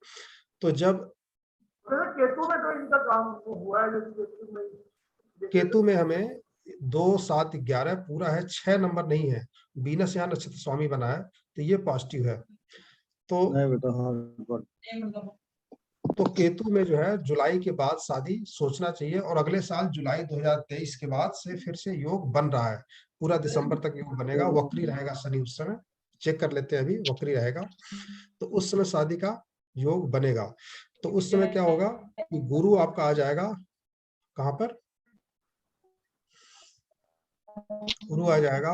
तो जब केतु में तो इनका काम हुआ है, केतु में हमें 2 7 11 पूरा है, 6 नंबर नहीं है, वीनस यहाँ नक्षत्र स्वामी बना है, तो ये पॉजिटिव है। तो नहीं बेटा, हाँ तो केतु में जो है जुलाई के बाद शादी सोचना चाहिए, और अगले साल जुलाई 2023 के बाद से फिर से योग बन रहा है, पूरा दिसंबर तक योग बनेगा। वक्री रहेगा शनि उस समय, चेक कर लेते हैं अभी, वक्री रहेगा तो उस समय शादी का योग बनेगा। तो उस समय क्या होगा कि गुरु आपका आ जाएगा कहां पर, गुरु आ जाएगा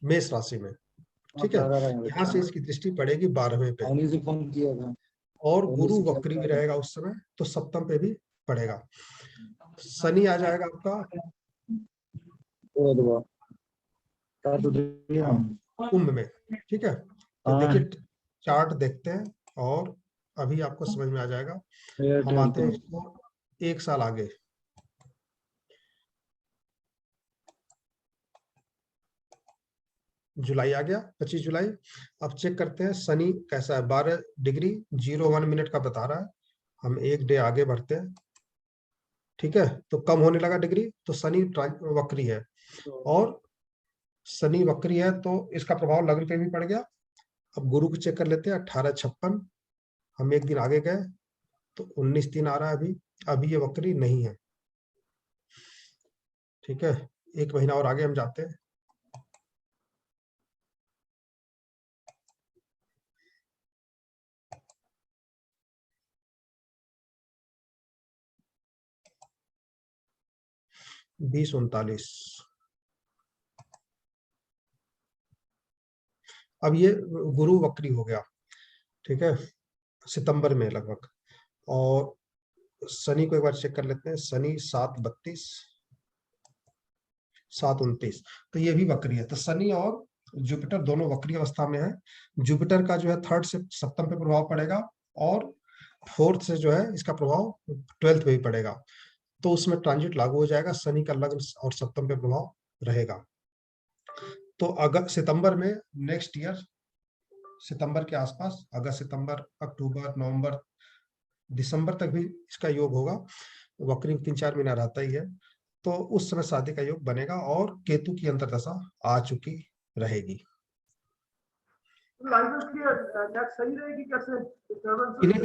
मेष राशि में, ठीक है। यहाँ से इसकी दृष्टि पड़ेगी 12वें पे, से फोन किया था। और गुरु वक्री भी रहेगा उस समय, तो सप्तम पे भी पड़ेगा। शनि आ जाएगा आपका कुंभ में, ठीक है। तो देखिए चार्ट देखते हैं और अभी आपको समझ में आ जाएगा। हम आते हैं इसको 1 साल आगे। जुलाई आ गया, 25 जुलाई। अब चेक करते हैं शनि कैसा है। 12 डिग्री 01 मिनट का बता रहा है। हम 1 डे आगे बढ़ते हैं, ठीक है। तो कम होने लगा डिग्री, तो शनि वक्री है, और शनि वक्री है तो इसका प्रभाव लग्न पे भी पड़ गया। अब गुरु को चेक कर लेते हैं, 1856। हम 1 दिन आगे गए तो 19 दिन आ रहा है। अभी ये वक्री नहीं है, ठीक है। 1 महीना और आगे हम जाते हैं। बीस 39। अब ये गुरु वक्री हो गया, ठीक है, सितंबर में लगभग। और शनि को एक बार चेक कर लेते हैं। शनि 7:32, 7:29, तो ये भी वक्री है। तो शनि और जुपिटर दोनों वक्री अवस्था में है। जुपिटर का जो है 3rd से सप्तम पे प्रभाव पड़ेगा, और 4th से जो है इसका प्रभाव 12th पे भी पड़ेगा। तो उसमें ट्रांजिट लागू हो जाएगा, शनि का लग्न और सप्तम पे प्रभाव रहेगा। तो अगर सितंबर में नेक्स्ट ईयर, सितंबर के आसपास, अगस्त, सितंबर, अक्टूबर, नवंबर, दिसंबर तक भी इसका योग होगा। वक्री 3-4 महीना रहता ही है। तो उस समय शादी का योग बनेगा, और केतु की अंतर्दशा आ चुकी रहेगी। लाइसेंस की नेट सही रहेगी कैसे? इन्हें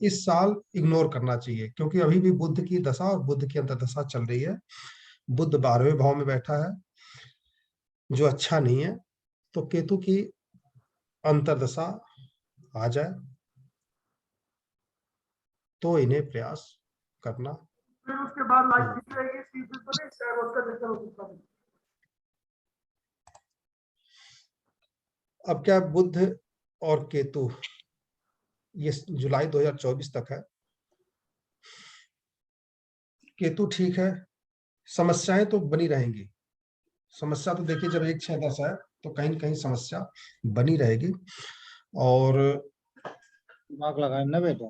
इस साल इग्नोर करना चाहिए, क्योंकि अभी भी बुध की दशा और बुध की अंतर्दशा चल रही है। बुध 12वें भाव में बैठा है, जो अच्छा नहीं है। तो केतु की अंतर्दशा आ जाए तो इन्हें प्रयास करना। फिर उसके बाद लाइफ ठीक रहेगी, सीजन तो नहीं शायद उसका दिक्कत हो सकता है। अब क्या, बुध और केतु ये जुलाई 2024 तक है। केतु ठीक है, समस्याएं तो बनी रहेंगी। समस्या तो देखिए, जब 1-6-10 है तो कहीं न कहीं समस्या बनी रहेगी। और दिमाग लगाए ना बेटा।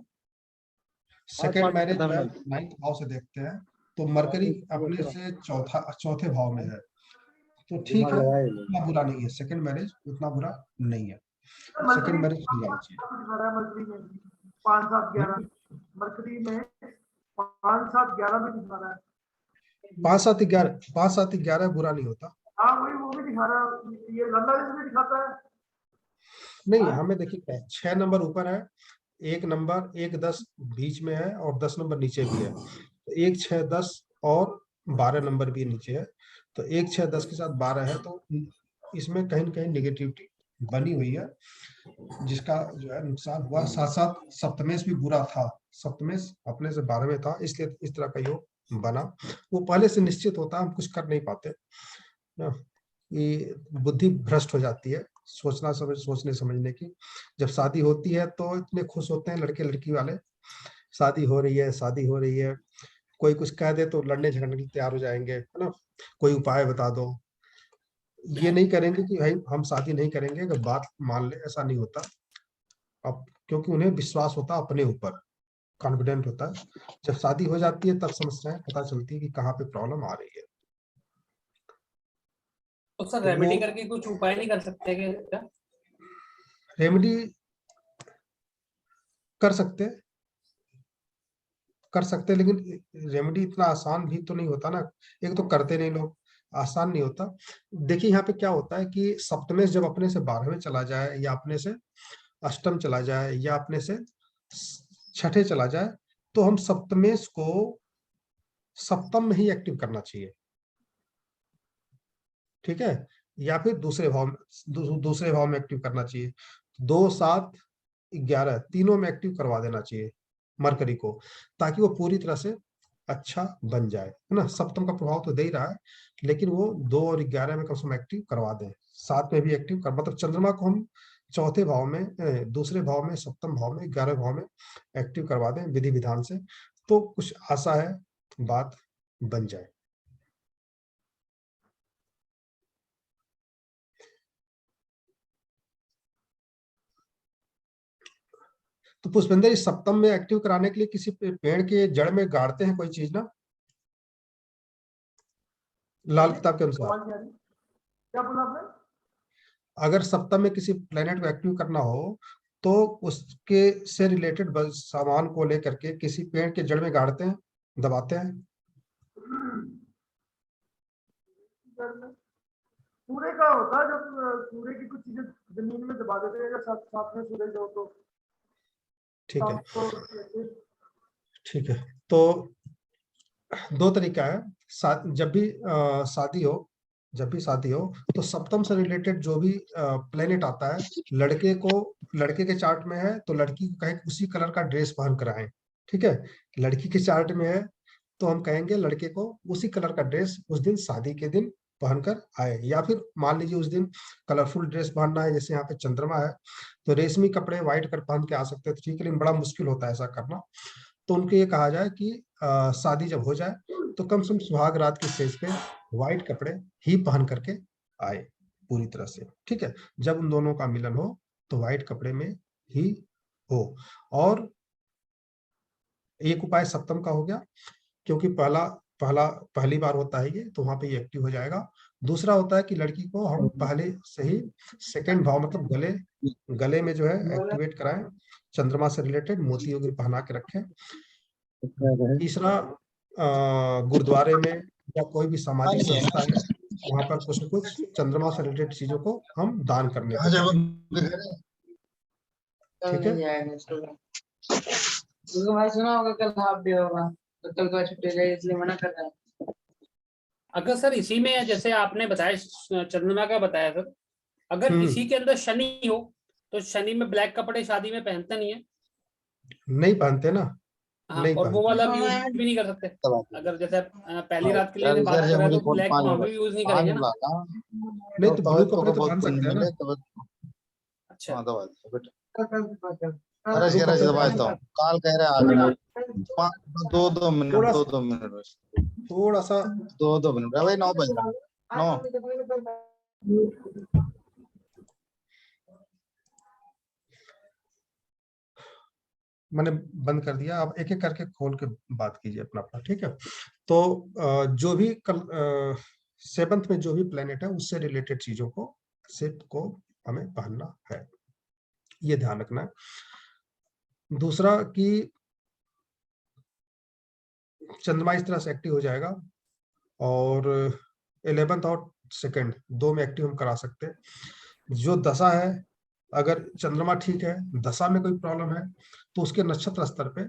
सेकेंड मैरिज 9th भाव से देखते हैं, तो मरकरी अपने से चौथे भाव में है। तो ठीक है, उतना बुरा नहीं है। सेकेंड मैरिज उतना बुरा नहीं है। सेकेंड मैरिज हो जाना चाहिए। मरकरी में 5, 7, 11, मरकरी में 5, 7, 11 भी दिखा रहा है। 5, 7, 11, 5, 7, 11 बुरा नहीं होता। हाँ वही, वो भी दिखा रहा है। ये लंबा भी दिखाता है। नहीं, हमें देखिए 6 नंबर ऊपर है, 1 नंबर 1, 10 बीच में है, और 10 नंबर नीचे भी है। तो 1, 6, 10 और 12 नंबर भी नीचे है। तो 1, 6, 10 के साथ 12 है, तो इसमें कहीं न कहीं निगेटिविटी बनी हुई है, जिसका जो है नुकसान हुआ। साथ साथ सप्तमेश भी बुरा था। सप्तमेश अपने से 12वें था, इसलिए इस तरह का योग बना। वो पहले से निश्चित होता है, हम कुछ कर नहीं पाते ना। ये बुद्धि भ्रष्ट हो जाती है, सोचने समझने की। जब शादी होती है तो इतने खुश होते हैं लड़के लड़की वाले, शादी हो रही है, शादी हो रही है। कोई कुछ कह दे तो लड़ने झगड़ने के लिए तैयार हो जाएंगे, है ना। कोई उपाय बता दो। ये नहीं करेंगे कि भाई हम शादी नहीं करेंगे अगर बात मान ले, ऐसा नहीं होता। अब क्योंकि उन्हें विश्वास होता है अपने ऊपर, कॉन्फिडेंट होता है। जब शादी हो जाती है तब समस्याएं पता चलती है कि कहाँ पे प्रॉब्लम आ रही है। तो सर तो रेमेडी वो करके कुछ उपाय नहीं कर सकते क्या? रेमेडी कर सकते, लेकिन रेमेडी इतना आसान भी तो नहीं होता ना। एक तो करते नहीं लोग, आसान नहीं होता। देखिए यहाँ पे क्या होता है कि सप्तमेश जब अपने से 12वें चला जाए, या अपने से अष्टम चला जाए या अपने से छठे चला जाए, तो हम सप्तमेश को सप्तम में ही एक्टिव करना चाहिए, ठीक है, या फिर दूसरे भाव में, दूसरे भाव में एक्टिव करना चाहिए। 2, 7, 11 तीनों में एक्टिव करवा देना चाहिए मरकरी को, ताकि वो पूरी तरह से अच्छा बन जाए, है ना। सप्तम का प्रभाव तो दे ही रहा है, लेकिन वो 2 और 11 में कम से कम एक्टिव करवा दें। 7 में भी एक्टिव कर, मतलब चंद्रमा को हम चौथे भाव में, दूसरे भाव में, सप्तम भाव में, 11वें भाव में एक्टिव करवा दें विधि विधान से, तो कुछ आशा है बात बन जाए। तो पुष्पेंद्र, इस सप्तम में एक्टिव कराने के लिए किसी पेड़ के जड़ में गाड़ते हैं कोई चीज ना, लाल किताब के अनुसार। आवाज नहीं आ रही, क्या बोला आपने? अगर सप्तम में किसी प्लेनेट को एक्टिव करना हो, तो उसके से रिलेटेड सामान को लेकर के किसी पेड़ के जड़ में गाड़ते हैं, दबाते हैं। सूर्य का होता है, जब सूर्य की कुछ चीजें जमीन में दबा देते हैं, साथ साथ में सूरज हो तो ठीक है, तो ठीक है। तो 2 तरीका है। जब भी जब भी शादी हो, तो सप्तम से रिलेटेड जो भी प्लेनेट आता है, लड़के के चार्ट में है तो लड़की को कहें उसी कलर का ड्रेस पहन कर आए, ठीक है। लड़की के चार्ट में है तो हम कहेंगे लड़के को उसी कलर का ड्रेस उस दिन शादी के दिन पहनकर आए, या फिर मान लीजिए उस दिन कलरफुल ड्रेस पहनना है, जैसे यहाँ पे चंद्रमा है तो रेशमी कपड़े व्हाइट कर पहन के आ सकते हैं, तो ठीक है, लेकिन बड़ा मुश्किल होता है ऐसा करना। तो उनको ये कहा जाए कि शादी जब हो जाए तो कम से कम सुहाग रात की स्टेज पे व्हाइट कपड़े ही पहन करके आए पूरी तरह से, ठीक है। जब उन दोनों का मिलन हो तो व्हाइट कपड़े में ही हो। और एक उपाय सप्तम का हो गया, क्योंकि पहली बार होता है ये, तो वहां पे ये एक्टिव हो जाएगा। दूसरा होता है कि लड़की को हम पहले से ही सेकंड भाव, मतलब गले में जो है एक्टिवेट कराएं, चंद्रमा से रिलेटेड मोती वगैरह पहना के रखें। तीसरा, गुरुद्वारे में या कोई भी सामाजिक संस्था है, वहां पर कुछ न कुछ चंद्रमा से रिलेटेड चीजों को हम दान करने को कहें, ठीक है। क्योंकि भाई सुना होगा कल हाफ डे होगा, तो कल का छुट्टी जाए इसलिए मना कर रहा है। अगर सर इसी में जैसे आपने बताया चंद्रमा का बताया सर, अगर इसी के अंदर शनि हो तो शनि में ब्लैक कपड़े शादी में पहनते नहीं है, नहीं पहनते ना, हाँ, नहीं और वो पहनते। वाला भी यूज भी नहीं कर सकते। अगर जैसे पहली रात के लिए बात कर रहे हैं तो ब्लैक को हम भी यूज नहीं करेंगे ना। नहीं तो ब्लू कपड़े तो पहन सकते हैं ना। अच्छा, काल कह रहे आ 2 मिनट थोड़ा 2 मिनट बस, थोड़ा सा 2 मिनट भाई, 9 बज रहा 9। मैंने बंद कर दिया, आप एक एक करके खोल के बात कीजिए अपना अपना, ठीक है। तो जो भी कल 7th में जो भी प्लेनेट है उससे रिलेटेड चीजों को सेट को हमें पहनना है, ये ध्यान रखना है। दूसरा कि चंद्रमा इस तरह से एक्टिव हो जाएगा, और 11th और 2nd 2 में एक्टिव हम करा सकते हैं। जो दशा है, अगर चंद्रमा ठीक है, दशा में कोई प्रॉब्लम है, तो उसके नक्षत्र स्तर पे,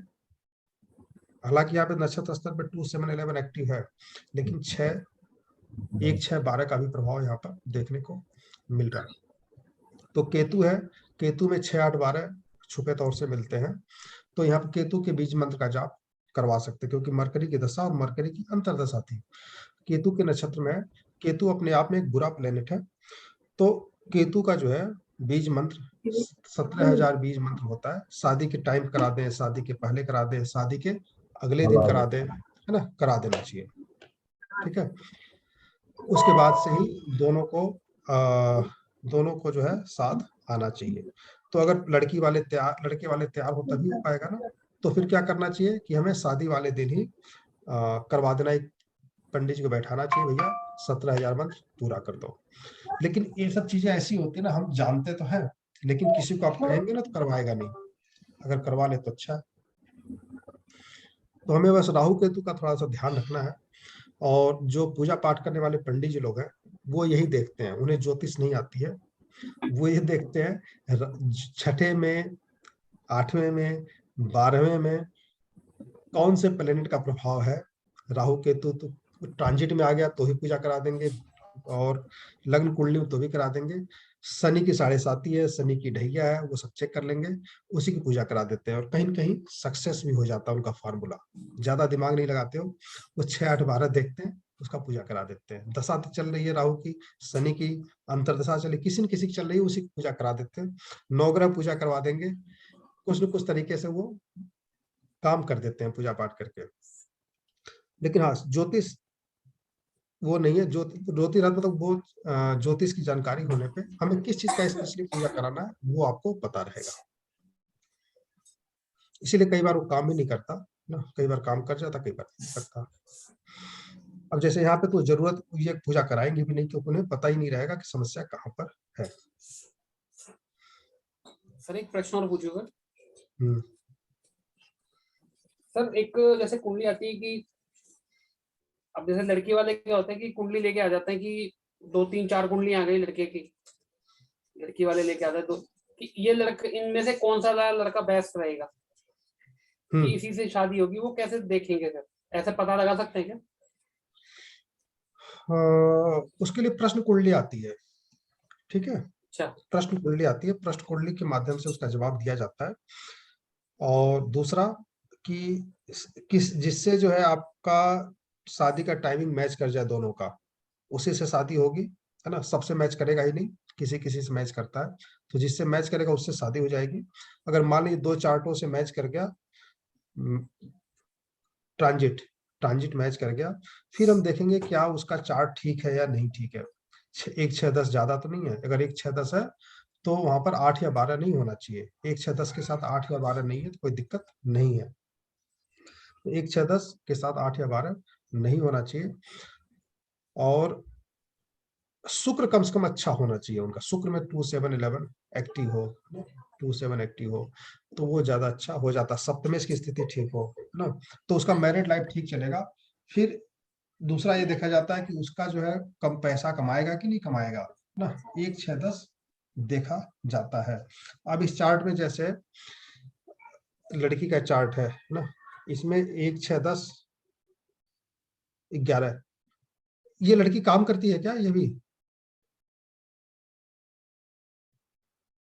हालांकि यहाँ पे नक्षत्र स्तर पे 2, 7, 11 एक्टिव है, लेकिन 1, 6, 12 का भी प्रभाव यहाँ पर देखने को मिल रहा है। तो केतु है, केतु में 6, 8, 12 छुपे तौर से मिलते हैं, तो यहाँ पर केतु के बीज मंत्र का जाप करवा सकते हैं, क्योंकि मरकरी की दशा और मरकरी की अंतरदशा थी। केतु के नक्षत्र में, केतु अपने आप में एक बुरा प्लेनेट है, तो केतु का जो है बीज मंत्र 17,000 बीज मंत्र होता है। शादी के टाइम करा दें, शादी के पहले करा दें, शादी के अगले दिन करा दें, है ना, करा देना चाहिए, ठीक है। उसके बाद से ही दोनों को जो है साथ आना चाहिए। तो अगर लड़के वाले तैयार हो तभी हो पाएगा ना। तो फिर क्या करना चाहिए कि हमें शादी वाले दिन ही करवा देना, एक पंडित जी को बैठाना चाहिए, भैया 17,000 मंत्र पूरा कर दो। लेकिन ये सब चीजें ऐसी होती है ना, हम जानते तो हैं, लेकिन किसी को आप कहेंगे ना तो करवाएगा नहीं, अगर करवा ले तो अच्छा है। तो हमें बस राहु केतु का थोड़ा सा ध्यान रखना है। और जो पूजा पाठ करने वाले पंडित जी लोग हैं, वो यही देखते हैं, उन्हें ज्योतिष नहीं आती है, वो ये देखते हैं छठे में, 8वें में, 12वें में कौन से प्लेनेट का प्रभाव है। राहु केतु तो ट्रांजिट में आ गया तो ही पूजा करा देंगे, और लग्न कुंडली में तो भी करा देंगे। शनि की 7.5 है, शनि की ढैया है, वो सब चेक कर लेंगे, उसी की पूजा करा देते हैं, और कहीं न कहीं सक्सेस भी हो जाता है उनका फार्मूला। ज्यादा दिमाग नहीं लगाते हो, वो 6, 8, 12 देखते हैं, उसका पूजा करा देते हैं। दशा तो चल रही है राहु की, शनि की अंतरदशा चली, किसी न किसी की चल रही है, उसी की पूजा करा देते हैं। नवग्रह पूजा करवा देंगे, कुछ न कुछ तरीके से वो काम कर देते हैं पूजा पाठ करके। लेकिन हाँ, ज्योतिष वो नहीं है, ज्योतिष मतलब वो ज्योतिष की जानकारी होने पे हमें किस चीज का स्पेशली पूजा कराना है वो आपको पता रहेगा। इसीलिए कई बार वो काम ही नहीं करता ना, कई बार काम कर जाता, कई बार नहीं करता। अब जैसे यहाँ पे तो जरूरत ये पूजा कराएंगे भी नहीं, क्योंकि उन्हें पता ही नहीं रहेगा कि समस्या कहाँ पर है। सर एक प्रश्न और पूछूंगा हम्म, सर। एक जैसे कुंडली आती है कि अब जैसे लड़की वाले क्या होते हैं कि कुंडली लेके आ जाते हैं कि 2, 3, 4 कुंडली आ गई लड़के की, लड़की वाले लेके आते हैं तो कि ये लड़का, इनमें से कौन सा लड़का बेस्ट रहेगा कि इसी से शादी होगी, वो कैसे देखेंगे सर? ऐसे पता लगा सकते हैं क्या? उसके लिए प्रश्न कुंडली आती है, ठीक है। अच्छा, प्रश्न कुंडली आती है, प्रश्न कुंडली के माध्यम से उसका जवाब दिया जाता है। और दूसरा कि किस जिससे जो है आपका शादी का टाइमिंग मैच कर जाए दोनों का, उसी से शादी होगी, है ना। सबसे मैच करेगा ही नहीं, किसी किसी से मैच करता है, तो जिससे मैच करेगा उससे शादी हो जाएगी। अगर मान लीजिए 2 चार्टों से मैच कर गया, ट्रांजिट ट्रांजिट मैच कर गया, फिर हम देखेंगे क्या उसका चार्ट ठीक है या नहीं ठीक है। 1, 6, 10 ज्यादा तो नहीं है। अगर 1, 6, 10 है तो वहां पर 8 या 12 नहीं होना चाहिए। 1, 6, 10 के साथ 8 या 12 नहीं है तो कोई दिक्कत नहीं है। 1, 6, 10 के साथ 8 या 12 नहीं होना चाहिए। और शुक्र कम से कम अच्छा होना चाहिए उनका। शुक्र में 2, 7, 11 एक्टिव हो, 2, 7 एक्टिव हो तो वो ज्यादा अच्छा हो जाता। सप्तमेश की स्थिति ठीक हो, है ना, तो उसका मैरिड लाइफ ठीक चलेगा। फिर दूसरा ये देखा जाता है कि उसका जो है कम पैसा कमाएगा कि नहीं कमाएगा ना। 1, 6, 10 देखा जाता है। अब इस चार्ट में जैसे लड़की का चार्ट है ना, इसमें 1, 6, 10, 11, ये लड़की काम करती है क्या ये भी?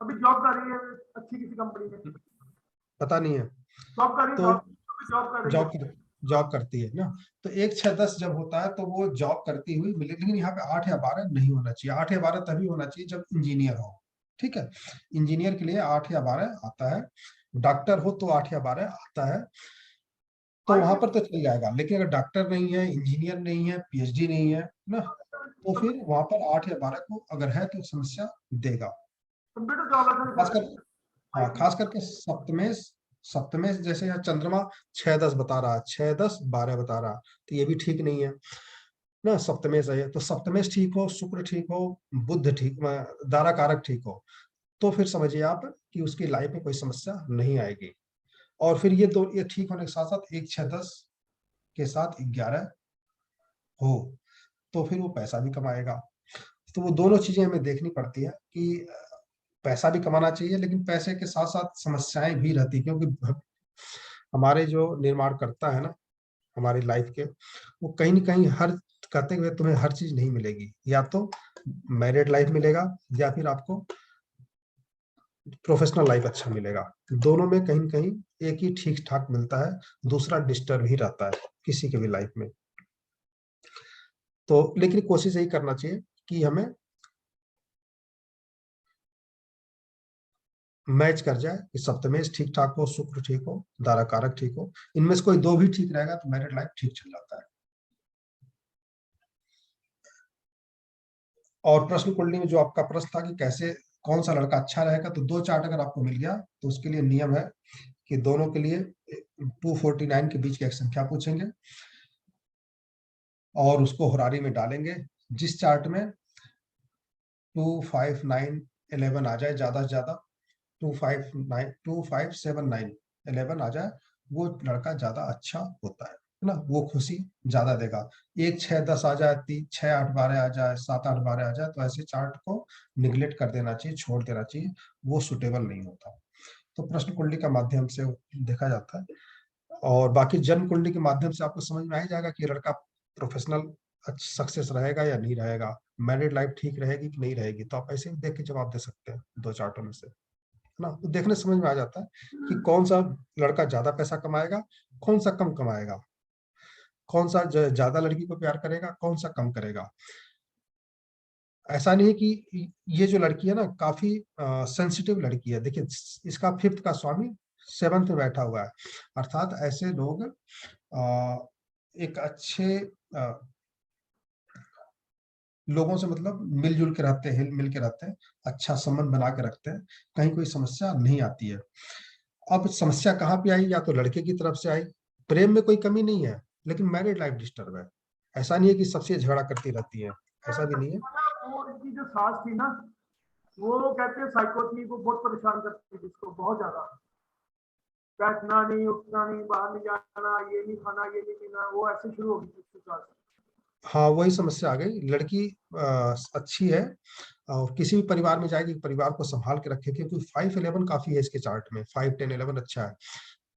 अभी जॉब कर रही है अच्छी किसी कंपनी में, पता नहीं है। जॉब कर रही है, तो जॉब कर रही है। जॉब करती है ना, तो 1, 6, 10 जब होता है तो वो जॉब करती हुई मिले। लेकिन यहाँ पे 8 या 12 नहीं होना चाहिए। 8 या 12 तभी होना चाहिए जब इंजीनियर हो, ठीक है। इंजीनियर के लिए 8 या 12 आता है। डॉक्टर हो तो 8 या 12 आता है, तो वहां पर तो चल जाएगा। लेकिन अगर डॉक्टर नहीं है, इंजीनियर नहीं है, PhD नहीं है ना, तो फिर वहां पर 8 या 12 को अगर है तो समस्या देगा। कंप्यूटर जॉब खासकर हाँ, खास करके सप्तमेश सप्तमेश जैसे यहाँ चंद्रमा 6, 10 बता रहा है, 6, 10, 12 बता रहा, तो ये भी ठीक नहीं है ना। सप्तमेश है तो सप्तमेश ठीक हो, शुक्र ठीक हो, बुध ठीक, दारा कारक ठीक हो, तो फिर समझिए आप कि उसकी लाइफ में कोई समस्या नहीं आएगी। और फिर ये ठीक होने के साथ साथ 1, 6, 10 के साथ 11 हो तो फिर वो पैसा भी कमाएगा। तो वो दोनों चीजें हमें देखनी पड़ती है कि पैसा भी कमाना चाहिए, लेकिन पैसे के साथ साथ समस्याएं भी रहती, क्योंकि हमारे जो निर्माण करता है ना हमारी लाइफ के, वो कहीं ना कहीं हर कहते हुए तुम्हें हर चीज नहीं मिलेगी। या तो मैरिड लाइफ मिलेगा या फिर आपको प्रोफेशनल लाइफ अच्छा मिलेगा। दोनों में कहीं ना कहीं एक ही ठीक ठाक मिलता है, दूसरा डिस्टर्ब ही रहता है किसी के भी लाइफ में। तो लेकिन कोशिश यही करना चाहिए कि हमें मैच कर जाए कि सप्तमेश ठीक ठाक हो, शुक्र ठीक हो, दारा कारक ठीक हो। इनमें से कोई 2 भी ठीक रहेगा तो मैरिड लाइफ ठीक चल जाता है। और प्रश्न कुंडली में जो आपका प्रश्न था कि कैसे कौन सा लड़का अच्छा रहेगा, तो 2 चार्ट अगर आपको मिल गया तो उसके लिए नियम है कि दोनों के लिए 249 के बीच की एक संख्या पूछेंगे और उसको होरारी में डालेंगे। जिस चार्ट में 2, 5, 9, 11 आ जाए, ज्यादा से ज्यादा 2, 5, 9, 2, 5, 7, 9, 11 आ जाए, वो लड़का ज्यादा अच्छा होता है। है ना, वो खुशी ज्यादा देगा। 1 6 10 आ जाए, 3 6 8 12 आ जाए, 7 8 12 आ जाए, तो ऐसे चार्ट को निगलेक्ट कर देना चाहिए, छोड़ देना चाहिए, वो सुटेबल नहीं होता। तो प्रश्न कुंडली का माध्यम से देखा जाता है, और बाकी जन्म कुंडली के माध्यम से आपको समझ में आ ही जाएगा कि लड़का प्रोफेशनल सक्सेस रहेगा या नहीं रहेगा, मैरिड लाइफ ठीक रहेगी कि नहीं रहेगी। तो आप ऐसे ही देख के जवाब दे सकते हैं 2 चार्टों में से, है ना। तो देखने से समझ में आ जाता है कि कौन सा लड़का ज्यादा पैसा कमाएगा, कौन सा कम कमाएगा, कौन सा ज्यादा लड़की को प्यार करेगा, कौन सा कम करेगा। ऐसा नहीं है कि ये जो लड़की है ना काफी सेंसिटिव लड़की है। देखिए इसका 5th का स्वामी 7th में बैठा हुआ है, अर्थात ऐसे लोग एक अच्छे लोगों से मतलब मिलजुल के रहते हैं, हिल मिल के रहते हैं, अच्छा संबंध बना के रखते हैं, कहीं कोई समस्या नहीं आती है। अब समस्या कहाँ पे आई, या तो लड़के की तरफ से आई। प्रेम में कोई कमी नहीं है, लेकिन मैरिड लाइफ डिस्टर्ब है। ऐसा नहीं है कि सबसे झगड़ा करती रहती है, ऐसा भी नहीं है। वो इनकी जो सास थी ना, वो कहते हैं साइको थी, वो बहुत परेशान करती थी इसको, बहुत ज्यादा। बैठना नहीं, उठना नहीं, बाहर नहीं जाना, ये नहीं खाना, ये नहीं पीना, वो ऐसे शुरू हो गई थी उसके साथ। हाँ वही समस्या आ गई। लड़की अच्छी है, और किसी भी परिवार में जाएगी, परिवार को संभाल के रखे, क्योंकि 5 11 काफी है इसके चार्ट में, 5 10 11 अच्छा है।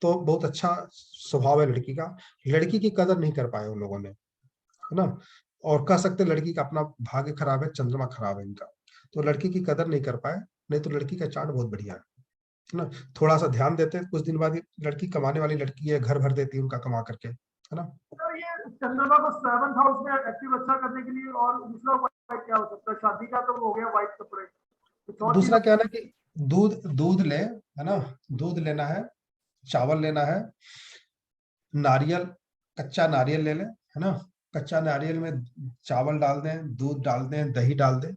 तो बहुत अच्छा स्वभाव है लड़की का। लड़की की कदर नहीं कर पाए उन लोगों ने, है ना। और कह सकते हैं लड़की का अपना भाग्य खराब है, चंद्रमा खराब है इनका, तो लड़की की कदर नहीं कर पाए। नहीं तो लड़की का चार्ट बहुत बढ़िया है ना। थोड़ा सा ध्यान देते, कुछ दिन बाद लड़की कमाने वाली लड़की है, घर भर देती है उनका कमा करके, है ना। तो ये चंद्रमा को 7th हाउस में एक्टिव अच्छा करने के लिए, और दूसरा उपाय क्या हो सकता है? शादी का तो हो गया, व्हाइट कपड़े, कुछ और दूसरा चीज? क्या है ना कि दूध दूध ले, है ना, दूध लेना है, चावल लेना है, नारियल, कच्चा नारियल ले लें, है ना। कच्चा नारियल में चावल डाल दें, दूध डाल दें, दही डाल दें,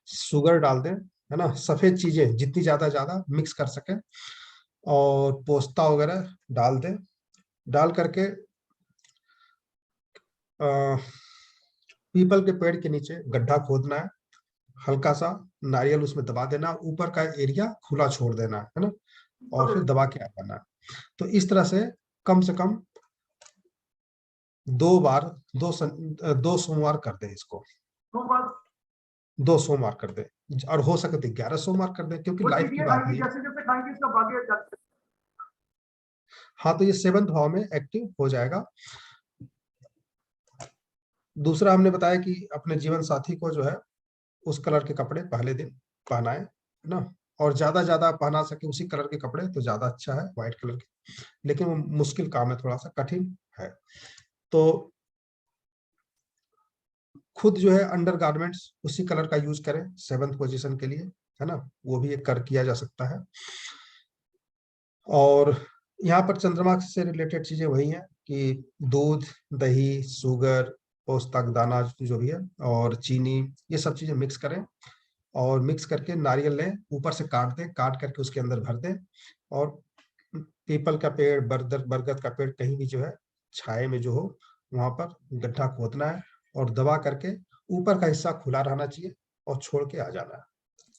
शुगर डाल दें, है ना। सफेद चीजें जितनी ज्यादा मिक्स कर सकें, और पोस्ता वगैरह डाल दें। डाल करके पीपल के पेड़ के नीचे गड्ढा खोदना है, हल्का सा नारियल उसमें दबा देना, ऊपर का एरिया खुला छोड़ देना है ना, और फिर दबा के आ जाना है। तो इस तरह से कम 2 बार, 2 सोमवार कर दे इसको, तो बस 2 सोमवार कर दे, और हो सके तो 11 सोमवार कर दे, क्योंकि वो लाइफ की चीजें बात खाएंगे, नहीं है। जैसे जैसे खाएंगे इसका भाग्य जाते। हाँ तो ये 7th भाव में एक्टिव हो जाएगा। दूसरा हमने बताया कि अपने जीवन साथी को जो है उस कलर के कपड़े पहले दिन पहनाए, है ना। और ज्यादा पहना सके उसी कलर के कपड़े तो ज्यादा अच्छा है, व्हाइट कलर के। लेकिन वो मुश्किल काम है, थोड़ा सा कठिन है। तो खुद जो है अंडर गारमेंट्स उसी कलर का यूज करें 7th पोजीशन के लिए, है ना। वो भी एक कर किया जा सकता है। और यहाँ पर चंद्रमा से रिलेटेड चीजें वही हैं कि दूध, दही, शुगर, पोस्ता का दाना जो भी है, और चीनी, ये सब चीजें मिक्स करें, और मिक्स करके नारियल लें, ऊपर से काट दें, काट करके उसके अंदर भर दें। और पीपल का पेड़, बरगद बरगद का पेड़ कहीं भी जो है छाए में जो हो, वहां पर गड्ढा खोदना है, और दबा करके ऊपर का हिस्सा खुला रहना चाहिए, और छोड़ के आ जाना है।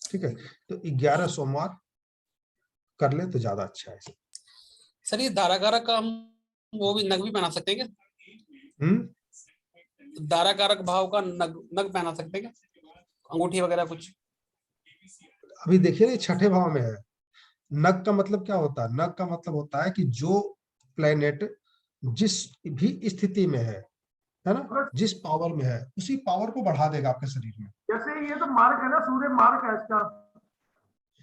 ठीक है, तो 11 सोमवार कर ले तो ज्यादा अच्छा है। सर ये धाराकारक का हम वो भी नग भी पहना सकते हैं क्या? धाराकारक भाव का नग नग पहना सकते हैं क्या, अंगूठी वगैरह कुछ? अभी देखिए ना 6ठे भाव में है। नग का मतलब क्या होता है? नग का मतलब होता है कि जो प्लेनेट जिस भी स्थिति में है ना, जिस पावर में है, उसी पावर को बढ़ा देगा आपके शरीर में। जैसे ये तो मार्क है ना, सूर्य मार्क है इसका,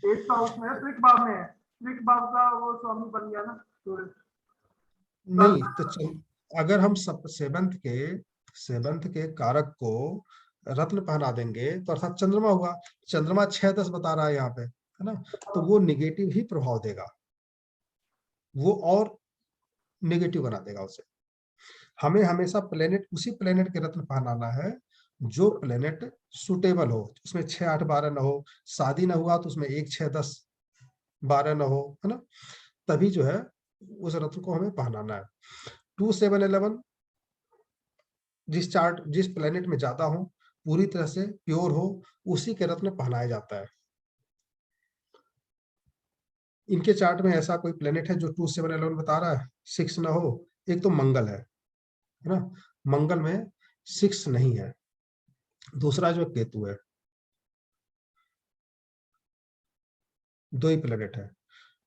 8th हाउस में है, त्रिक भाव में है, त्रिक भाव का वो स्वामी बन गया ना सूर्य। नहीं तो अगर हम सब 7th के कारक को रत्न पहना देंगे तो अर्थात चंद्रमा हुआ। चंद्रमा 6 10 बता रहा है यहाँ पे, है ना। तो वो निगेटिव ही प्रभाव देगा, वो और निगेटिव बना देगा उसे। हमें हमेशा प्लेनेट, उसी प्लेनेट के रत्न पहनाना है जो प्लेनेट सुटेबल हो, उसमें 6 8 12 न हो। शादी ना हुआ तो उसमें 1 6 10 12 न हो, है ना। तभी जो है उस रत्न को हमें पहनाना है। 2 7 11 जिस प्लेनेट में ज्यादा हो, पूरी तरह से प्योर हो, उसी के रत्न पहनाया जाता है। इनके चार्ट में ऐसा कोई प्लेनेट है जो 2 7 11 बता रहा है, 6 ना हो? एक तो मंगल है, है ना, मंगल में 6 नहीं है। दूसरा जो केतु है, 2 ही प्लेनेट है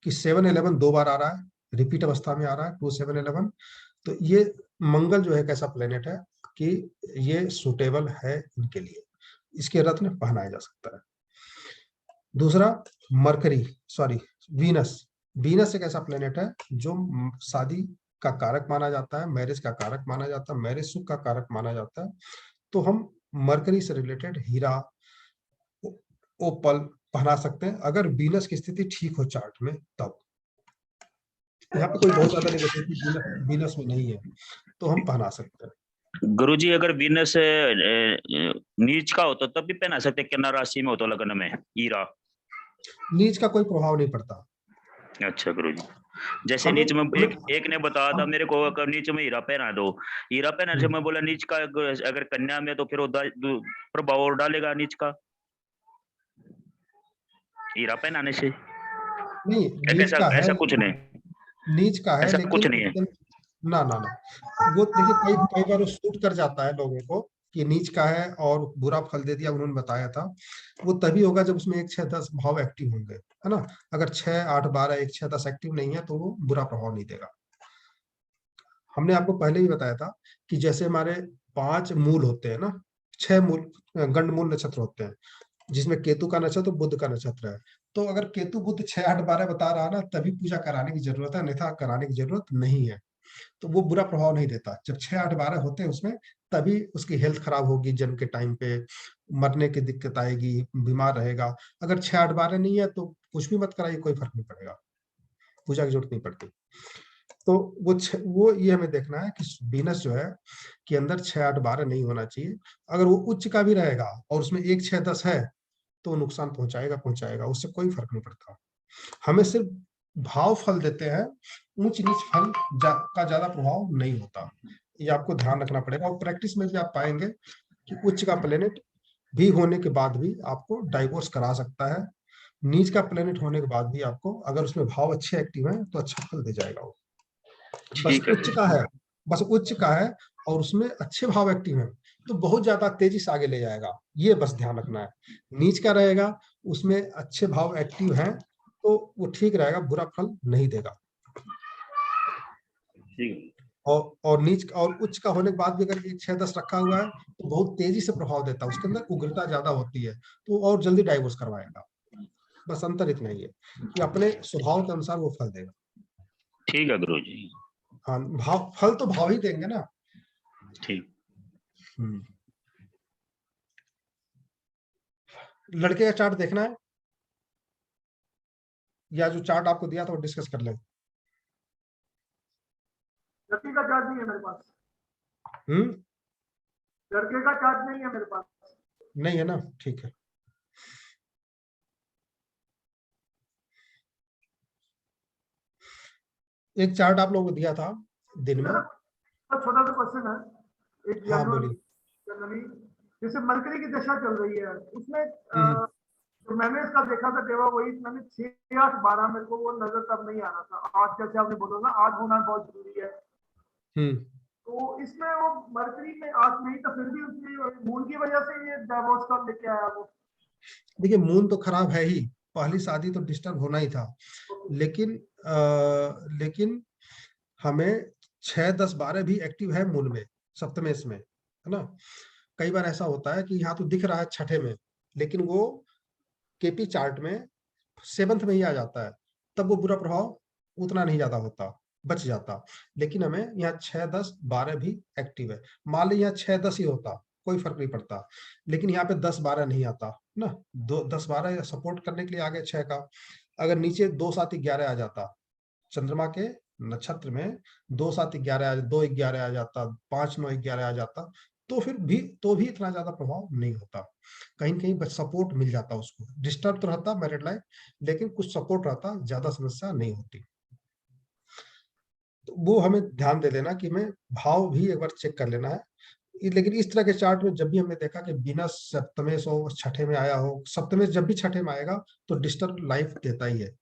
कि 7-11 2 बार आ रहा है, रिपीट अवस्था में आ रहा है 2-7-11। तो ये मंगल जो है कैसा प्लेनेट है कि ये सुटेबल है इनके लिए, इसके रत्न पहनाया जा सकता है। दूसरा मरकरी, सॉरी वीनस। वीनस एक ऐसा प्लेनेट है जो शादी का कारक माना जाता है, मैरिज का कारक माना जाता है, मैरिज सुख का कारक माना जाता है। तो हम मरकरी से रिलेटेड हीरा, ओपल पहना सकते हैं अगर वीनस की स्थिति ठीक हो चार्ट में तब। यहाँ पे कोई बहुत ज्यादा नेगेटिविटी वीनस में नहीं है तो हम पहना सकते हैं। गुरुजी अगर वीनस नीच का हो तो तब भी पहना सकते, कन्या राशि में हो तो लगन में हीरा? नीच का कोई प्रभाव नहीं पड़ता। अच्छा गुरुजी, जैसे हमें- नीच में एक ने बताया था मेरे को अगर नीच में हीरा पहना दो, हीरा पहनाने से मैं बोला नीच का अगर कन्या में तो फिर वो प्रभाव और डालेगा नीच का हीरा पहनाने से? नहीं, नीच का है, ऐसा कुछ नहीं, नीच का है ऐसा लेकिन कुछ नहीं है। ना ना ना, वो देखिए कई बार वो सूट कर जाता है लोगों को कि नीच का है और बुरा फल दे दिया, उन्होंने बताया था। वो तभी होगा जब उसमें 1, 6, 10 भाव एक्टिव होंगे, है ना। अगर 6, 8, 12, 1, 6, 10 एक्टिव नहीं है तो वो बुरा प्रभाव नहीं देगा। हमने आपको पहले ही बताया था कि जैसे हमारे 5 मूल होते हैं ना, 6 मूल गंड मूल नक्षत्र होते हैं, जिसमें केतु का नक्षत्र बुध का नक्षत्र है। तो अगर केतु बुध 6, 8, 12 बता रहा है ना, तभी पूजा कराने की जरूरत है, अन्यथा कराने की जरूरत नहीं है। तो वो बुरा प्रभाव नहीं देता। जब 6, 8, 12 होते हैं उसमें, तभी उसकी हेल्थ खराब होगी, जन्म के टाइम पे मरने की दिक्कत आएगी, बीमार रहेगा। अगर 6, 8, 12 नहीं है तो कुछ भी मत कराइए, कोई फर्क नहीं पड़ेगा, पूजा की जरूरत नहीं पड़ती। तो वो ये हमें देखना है कि वीनस जो है कि अंदर 6, 8, 12 नहीं होना चाहिए। अगर वो उच्च का भी रहेगा और उसमें 1, 6, 10 है तो नुकसान पहुंचाएगा, उससे कोई फर्क नहीं पड़ता। हमें सिर्फ भाव फल देते हैं, ऊंच नीच फल का ज्यादा प्रभाव नहीं होता। ये आपको ध्यान रखना पड़ेगा। और प्रैक्टिस में भी आप पाएंगे कि उच्च का प्लेनेट भी होने के बाद भी आपको डाइवोर्स करा सकता है, नीच का प्लेनेट होने के बाद भी आपको, अगर उसमें भाव अच्छे एक्टिव हैं तो अच्छा फल दे जाएगा वो। बस ठीक है। उच्च का है और उसमें अच्छे भाव एक्टिव हैं तो बहुत ज्यादा तेजी से आगे ले जाएगा, ये बस ध्यान रखना है। नीच का रहेगा, उसमें अच्छे भाव एक्टिव हैं तो वो ठीक रहेगा, बुरा फल नहीं देगा। और नीच और उच्च का होने के बाद भी अगर 1, 6, 10 रखा हुआ है तो बहुत तेजी से प्रभाव देता है, उसके अंदर उग्रता ज्यादा होती है तो और जल्दी डाइवोर्स करवाएगा। बस अंतर इतना ही है कि अपने स्वभाव के अनुसार वो फल देगा। ठीक है गुरुजी। हाँ, भाव फल तो भाव ही देंगे ना। ठीक। लड़के का चार्ट देखना है या जो चार्ट आपको दिया था वो डिस्कस कर ले? लड़के का चार्ज नहीं है मेरे पास। हम्म, लड़के का चार्ज नहीं है मेरे पास। नहीं है ना, ठीक है। एक चार्ट आप लोगों को दिया था दिन में। छोटा सा क्वेश्चन है, एक हाँ जनरल बोलिए। जनरली जैसे मरकरी की दशा चल रही है उसमें हम्म, तो मैंने इसका देखा था देवा वही मैंने 6, 8, 12 मेरे को वो नजर तब नहीं आ रहा था। आज जैसे आपने बोला ना, आज होना बहुत जरूरी है। हम्म। तो इसमें वो मरकरी में आज नहीं था, फिर भी उसकी मून की वजह से ये डाइवोर्स का लेके आया वो। देखिए मून तो खराब है ही, पहली शादी तो डिस्टर्ब होना ही था, लेकिन लेकिन हमें 6, 10, 12 भी एक्टिव है मून में, सप्तमेश में, है ना। कई बार ऐसा होता है कि यहाँ तो दिख रहा है छठे में, लेकिन वो केपी चार्ट में 7th में ही आ जाता है, तब वो बुरा प्रभाव उतना नहीं ज्यादा होता, बच जाता। लेकिन हमें यहाँ 6, 10, 12 भी एक्टिव है। मान ली यहाँ 6, 10 ही होता, कोई फर्क नहीं पड़ता, लेकिन यहाँ पे 10, 12 नहीं आता ना। 10, 12 सपोर्ट करने के लिए आगे 6 का। अगर नीचे 2, 7, 11 आ जाता, चंद्रमा के नक्षत्र में 2, 7, 11 2, 11 आ जाता, 5, 9, 11 आ जाता, तो फिर भी इतना ज्यादा प्रभाव नहीं होता। कहीं कहीं बस सपोर्ट मिल जाता, उसको डिस्टर्ब तो रहता मैरिड लाइफ, लेकिन कुछ सपोर्ट रहता, ज्यादा समस्या नहीं होती। तो वो हमें ध्यान दे देना कि हमें भाव भी एक बार चेक कर लेना है। लेकिन इस तरह के चार्ट में जब भी हमने देखा कि बिना सप्तमेश हो, छठे में आया हो, सप्तमेश जब भी छठे में आएगा तो डिस्टर्ब लाइफ देता ही है,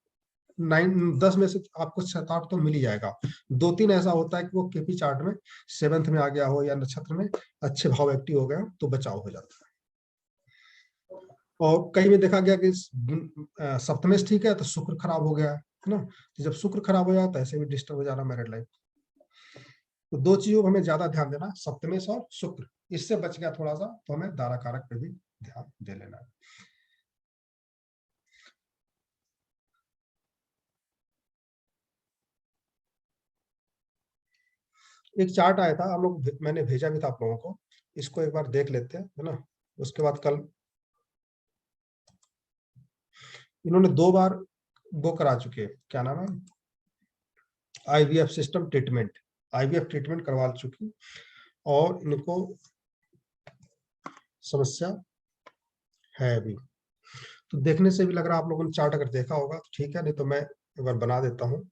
10 में से आपको 7-8 तो मिल ही जाएगा। 2-3 ऐसा होता है कि वो केपी चार्ट में 7th में आ गया हो या नक्षत्र में अच्छे भाव एक्टिव हो गए हो तो बचाव हो जाता है। और कई में देखा गया कि सप्तमेश ठीक है तो शुक्र खराब हो गया है ना, तो जब शुक्र खराब हो जाता है ऐसे भी डिस्टर्ब हो जाना मैरिड लाइफ। तो 2 चीजों को हमें ज्यादा ध्यान देना, सप्तमेश और शुक्र। इससे बच गया थोड़ा सा तो हमें दारा कारक पे भी ध्यान दे लेना है। एक चार्ट आया था हम लोग, मैंने भेजा भी था आप लोगों को, इसको एक बार देख लेते हैं, है ना। उसके बाद कल इन्होंने 2 बार वो करा चुके हैं, क्या नाम है, IVF system treatment, IVF treatment करवा चुकी और इनको समस्या है अभी। तो देखने से भी लग रहा है आप लोगों ने चार्ट अगर देखा होगा तो ठीक है, नहीं तो मैं एक बार बना देता हूँ।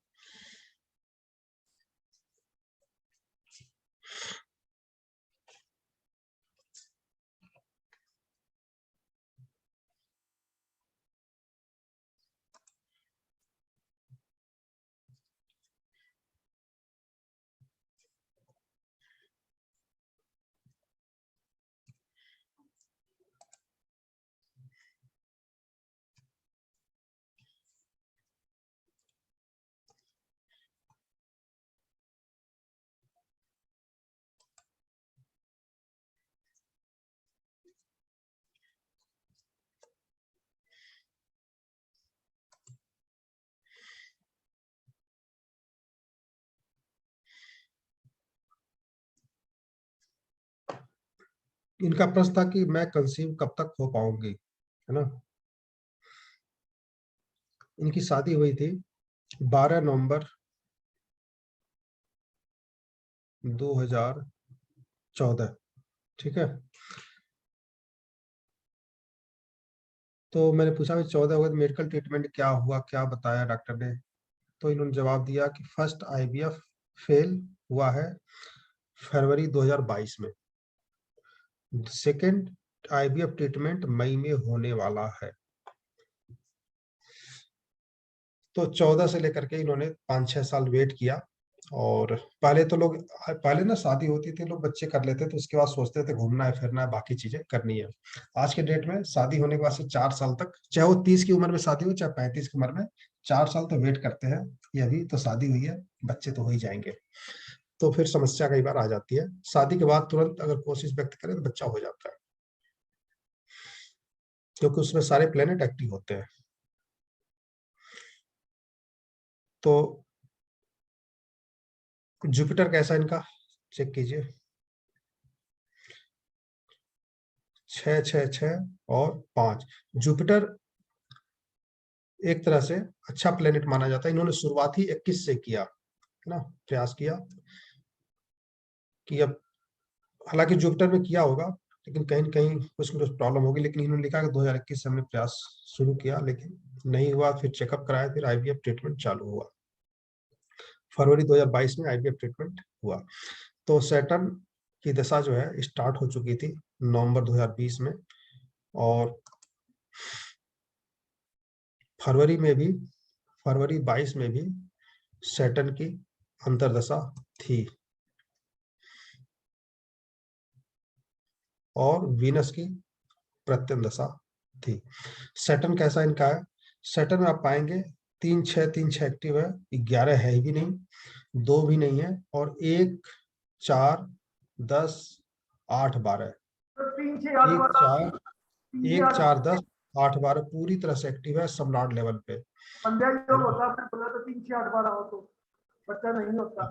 इनका प्रश्न था कि मैं कंसीव कब तक हो पाऊंगी, है ना। इनकी शादी हुई थी 12 नवंबर 2014, ठीक है। तो मैंने पूछा भाई 14 हुआ तो मेडिकल ट्रीटमेंट क्या हुआ, क्या बताया डॉक्टर ने। तो इन्होंने जवाब दिया कि फर्स्ट आईवीएफ फेल हुआ है फरवरी 2022 में, सेकेंड आईवीएफ ट्रीटमेंट मई में होने वाला है। तो 14 से लेकर के इन्होंने 5-6 साल वेट किया। और पहले तो लोग, पहले ना शादी होती थी, लोग बच्चे कर लेते थे, उसके बाद सोचते थे घूमना है फिरना है बाकी चीजें करनी है। आज के डेट में शादी होने के बाद से 4 साल तक, चाहे वो 30 की उम्र में शादी हो चाहे 35 की उम्र में, 4 साल तो वेट करते हैं। ये अभी तो शादी हुई है, बच्चे तो हो ही जाएंगे। तो फिर समस्या कई बार आ जाती है। शादी के बाद तुरंत अगर कोशिश व्यक्त करें तो बच्चा हो जाता है, क्योंकि उसमें सारे प्लेनेट एक्टिव होते हैं। तो जुपिटर कैसा इनका चेक कीजिए, 6, 6, 6 और 5। जुपिटर एक तरह से अच्छा प्लेनेट माना जाता है। इन्होंने शुरुआत ही 21 से किया, है ना, प्रयास किया कि अब, हालांकि जुपिटर में किया होगा लेकिन कहीं न कहीं कुछ न कुछ प्रॉब्लम होगी, लेकिन इन्होंने लिखा कि 2021 से हमने प्रयास शुरू किया लेकिन नहीं हुआ। फिर चेकअप कराया, फिर आईवीएफ ट्रीटमेंट चालू हुआ। फरवरी 2022 में आईवीएफ ट्रीटमेंट हुआ। तो सैटर्न की दशा जो है स्टार्ट हो चुकी थी नवंबर 2020 में, और फरवरी 22 में भी सैटर्न की अंतर्दशा थी और वीनस की प्रत्यम दशा थी। सैटर्न कैसा इनका है, सैटर्न में आप पाएंगे 3, 6, 3, 6 एक्टिव है, 11 है भी नहीं, 2 भी नहीं है, और 1, 4, 10, 8, 12, तो 3, 6, 8, 1, 4, 10, 8, 12 पूरी तरह से एक्टिव है सम्राट लेवल पे। संध्या योग होता है, बोला तो 3, 6, 8, 12 हो तो बच्चा नहीं होता।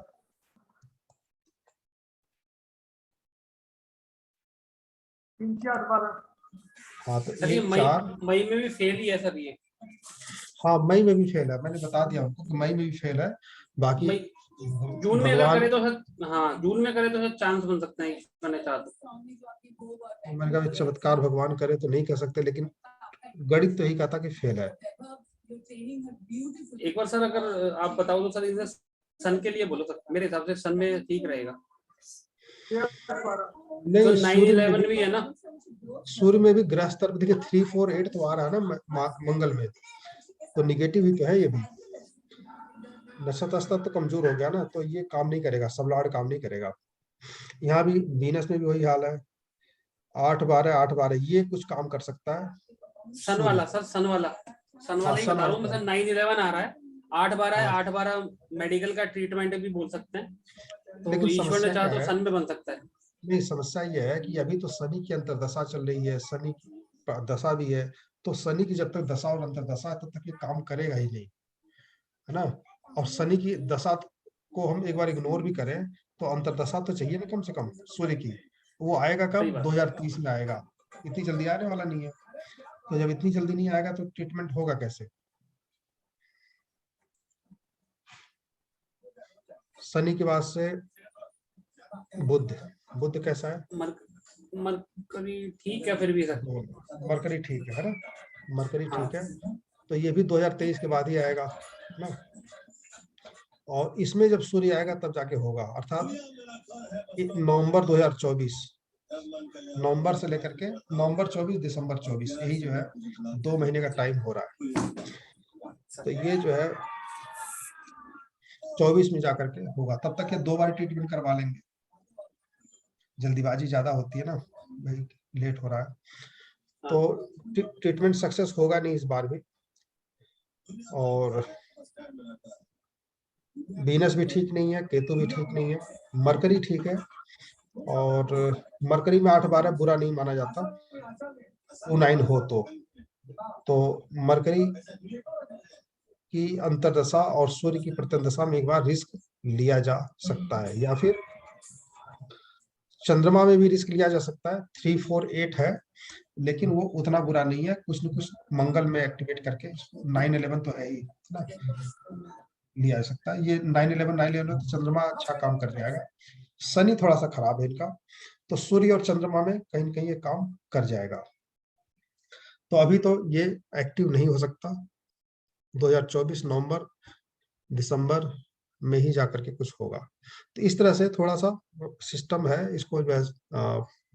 3, 6, 8, 12। हाँ तो सर ये 1, 4, मई में भी फेल ही है सर ये। हाँ मई में भी फेल है, मैंने बता दिया उनको कि मई में भी फेल है। बाकी जून में अगर करे तो सर, हाँ जून में करे तो सर चांस बन सकते हैं मैंने चाहता। मैंने कहा चमत्कार भगवान करे तो नहीं कह सकते, लेकिन गणित तो यही कहता कि फेल है। एक बार सर अगर आप बताओ तो सर इधर सन के लिए बोलो सर, मेरे हिसाब से सन में ठीक रहेगा। नहीं, तो 9, 11 भी है ना, सूर्य में भी ग्रह स्तर देखिए 3, 4, 8 तो आ रहा है ना मंगल में, तो निगेटिव ही तो है ये भी। नक्षत्र तो कमजोर हो गया ना, तो ये काम नहीं करेगा, सब लॉर्ड काम नहीं करेगा। यहाँ भी वीनस में भी वही हाल है, 8-12 ये कुछ काम कर सकता है। सन वाला सर, सन वाला ही सन बता रहा हूँ मैं वाला। सर। 9/11 आ रहा है, 8/12 है, हाँ। 8/12 मेडिकल का ट्रीटमेंट भी बोल सकते हैं, तो लेकिन ईश्वर ने समस्या चाहा क्या तो है, सन में बन सकता है। नहीं समस्या ये है कि अभी तो शनि की अंतर्दशा चल रही है, शनि की दशा भी है, तो शनि की जब तक दशा और अंतर्दशा है तब तक ये काम करेगा ही नहीं, है ना। और शनि की दशा को हम एक बार इग्नोर भी करें तो अंतर्दशा तो चाहिए ना कम से कम सूर्य की। वो आएगा सही कब, बात। 2030 में आएगा, इतनी जल्दी आने वाला नहीं है। तो जब इतनी जल्दी नहीं आएगा तो ट्रीटमेंट होगा कैसे। शनि के बाद से बुध कैसा है, मरकरी ठीक है फिर भी सर। मरकरी ठीक है ना, मरकरी ठीक है, तो ये भी 2023 के बाद ही आएगा ना। और इसमें जब सूर्य आएगा तब जाके होगा, अर्थात नवंबर 2024, नवंबर से लेकर के नवंबर 24 दिसंबर 24, यही जो है 2 महीने का टाइम हो रहा है। तो ये जो है 24 में जाकर के होगा, तब तक ये 2 बार ट्रीटमेंट करवा लेंगे। जल्दीबाजी ज्यादा होती है ना भाई, लेट हो रहा है, तो ट्रीटमेंट सक्सेस होगा नहीं इस बार भी। और वीनस भी ठीक नहीं है, केतु भी ठीक नहीं है, मरकरी ठीक है। और मरकरी में 8-12 बुरा नहीं माना जाता, 2-9 हो तो मरकरी की अंतर्दशा और सूर्य की प्रत्यंदशा में एक बार रिस्क लिया जा सकता है, या फिर चंद्रमा में भी रिस्क लिया जा सकता है। 3-4-8 है, लेकिन वो उतना बुरा नहीं है, कुछ न कुछ मंगल में एक्टिवेट करके 9-11 तो है ही ना, लिया जा सकता है। ये 9-11 तो चंद्रमा अच्छा काम कर जाएगा, शनि थोड़ा सा खराब है इनका, तो सूर्य और चंद्रमा में कहीं न कहीं ये काम कर जाएगा। तो अभी तो ये एक्टिव नहीं हो सकता, 2024 नवंबर दिसंबर में ही जाकर के कुछ होगा। तो इस तरह से थोड़ा सा सिस्टम है, इसको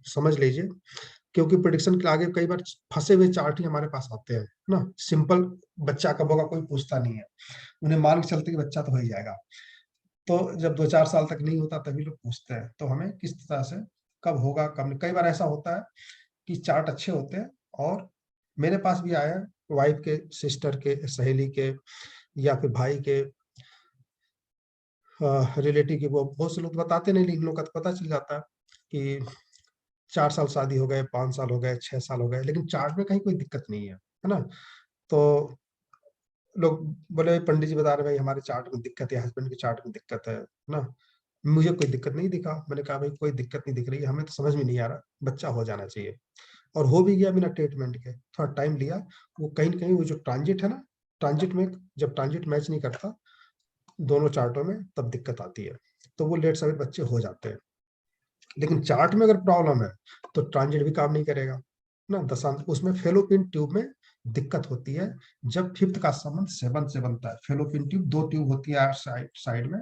समझ लीजिए, क्योंकि प्रेडिक्शन के आगे कई बार फंसे हुए चार्ट ही हमारे पास आते हैं ना। सिंपल बच्चा कब होगा कोई पूछता नहीं है, उन्हें मान के चलते कि बच्चा तो हो ही जाएगा। तो जब 2-4 साल तक नहीं होता तभी लोग पूछते हैं, तो हमें किस तरह से कब होगा कब नहीं। कई बार ऐसा होता है कि चार्ट अच्छे होते हैं, और मेरे पास भी आया है, वाइफ के, सिस्टर के, सहेली के, या फिर भाई के रिलेटिव की, वो बहुत से लोग बताते नहीं, लेकिन लोग का तो पता चल जाता है कि 4 साल शादी हो गए, 5 साल हो गए, 6 साल हो गए, लेकिन चार्ट में कहीं कोई दिक्कत नहीं है ना। तो लोग बोले पंडित जी बता रहे भाई हमारे चार्ट में दिक्कत है, हस्बैंड के चार्ट में दिक्कत है ना। मुझे कोई दिक्कत नहीं दिखा, मैंने कहा भाई कोई दिक्कत नहीं दिख रही है, हमें तो समझ में नहीं आ रहा, बच्चा हो जाना चाहिए। और हो भी गया बिना ट्रीटमेंट के, थोड़ा टाइम लिया। वो कहीं न कहीं वो जो ट्रांजिट है ना, ट्रांजिट में जब ट्रांजिट मैच नहीं करता दोनों चार्टों में, तब दिक्कत आती है, तो वो लेट सवेर बच्चे हो जाते हैं। लेकिन चार्ट में अगर प्रॉब्लम है तो ट्रांजिट भी काम नहीं करेगा ना, दशांश उसमें फेलोपियन ट्यूब में दिक्कत होती है। जब 5th का संबंध 7th से बनता है, फेलोपियन ट्यूब 2 ट्यूब होती है साइड में,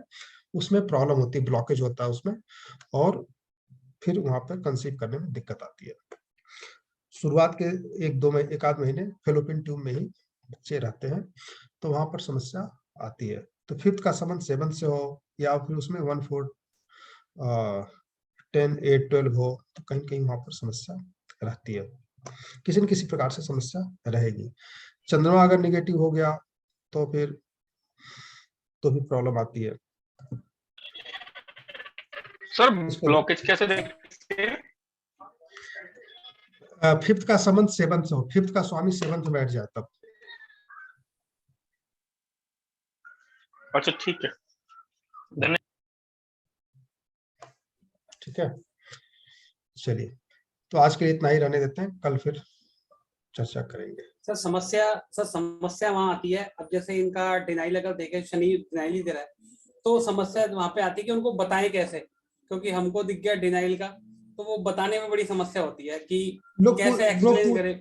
उसमें प्रॉब्लम होती है, ब्लॉकेज होता है उसमें, और फिर वहां पर कंसीव करने में दिक्कत आती है। शुरुआत के 1-2 महीने फेलोपियन ट्यूब में ही बच्चे रहते हैं, तो वहां पर समस्या आती है। तो 5th का संबंध 7th से हो, या फिर उसमें 1-4 10, 8, 12 हो, तो कहीं कहीं वहां पर समस्या रहती है, किसी न किसी प्रकार से समस्या रहेगी। चंद्रमा अगर निगेटिव हो गया तो फिर तो भी प्रॉब्लम आती है। सर ब्लॉकेज कैसे देखते हैं? 5th का संबंध 7th से हो, 5th का स्वामी 7th में बैठ जाए तब। अच्छा ठीक है, धन्यवाद। ठीक है, चलिए, तो आज के लिए इतना ही रहने देते हैं, कल फिर चर्चा करेंगे। सर समस्या वहां आती है, अब जैसे इनका डिनाइल अगर देखें, शनि डिनाइल ही दे रहा है, तो समस्या वहां पे आती है कि उनको बताएं कैसे, क्योंकि हमको दिख गया डिनाइल का, तो वो बताने में बड़ी समस्या होती है कि कैसे एक्सप्लेन करें।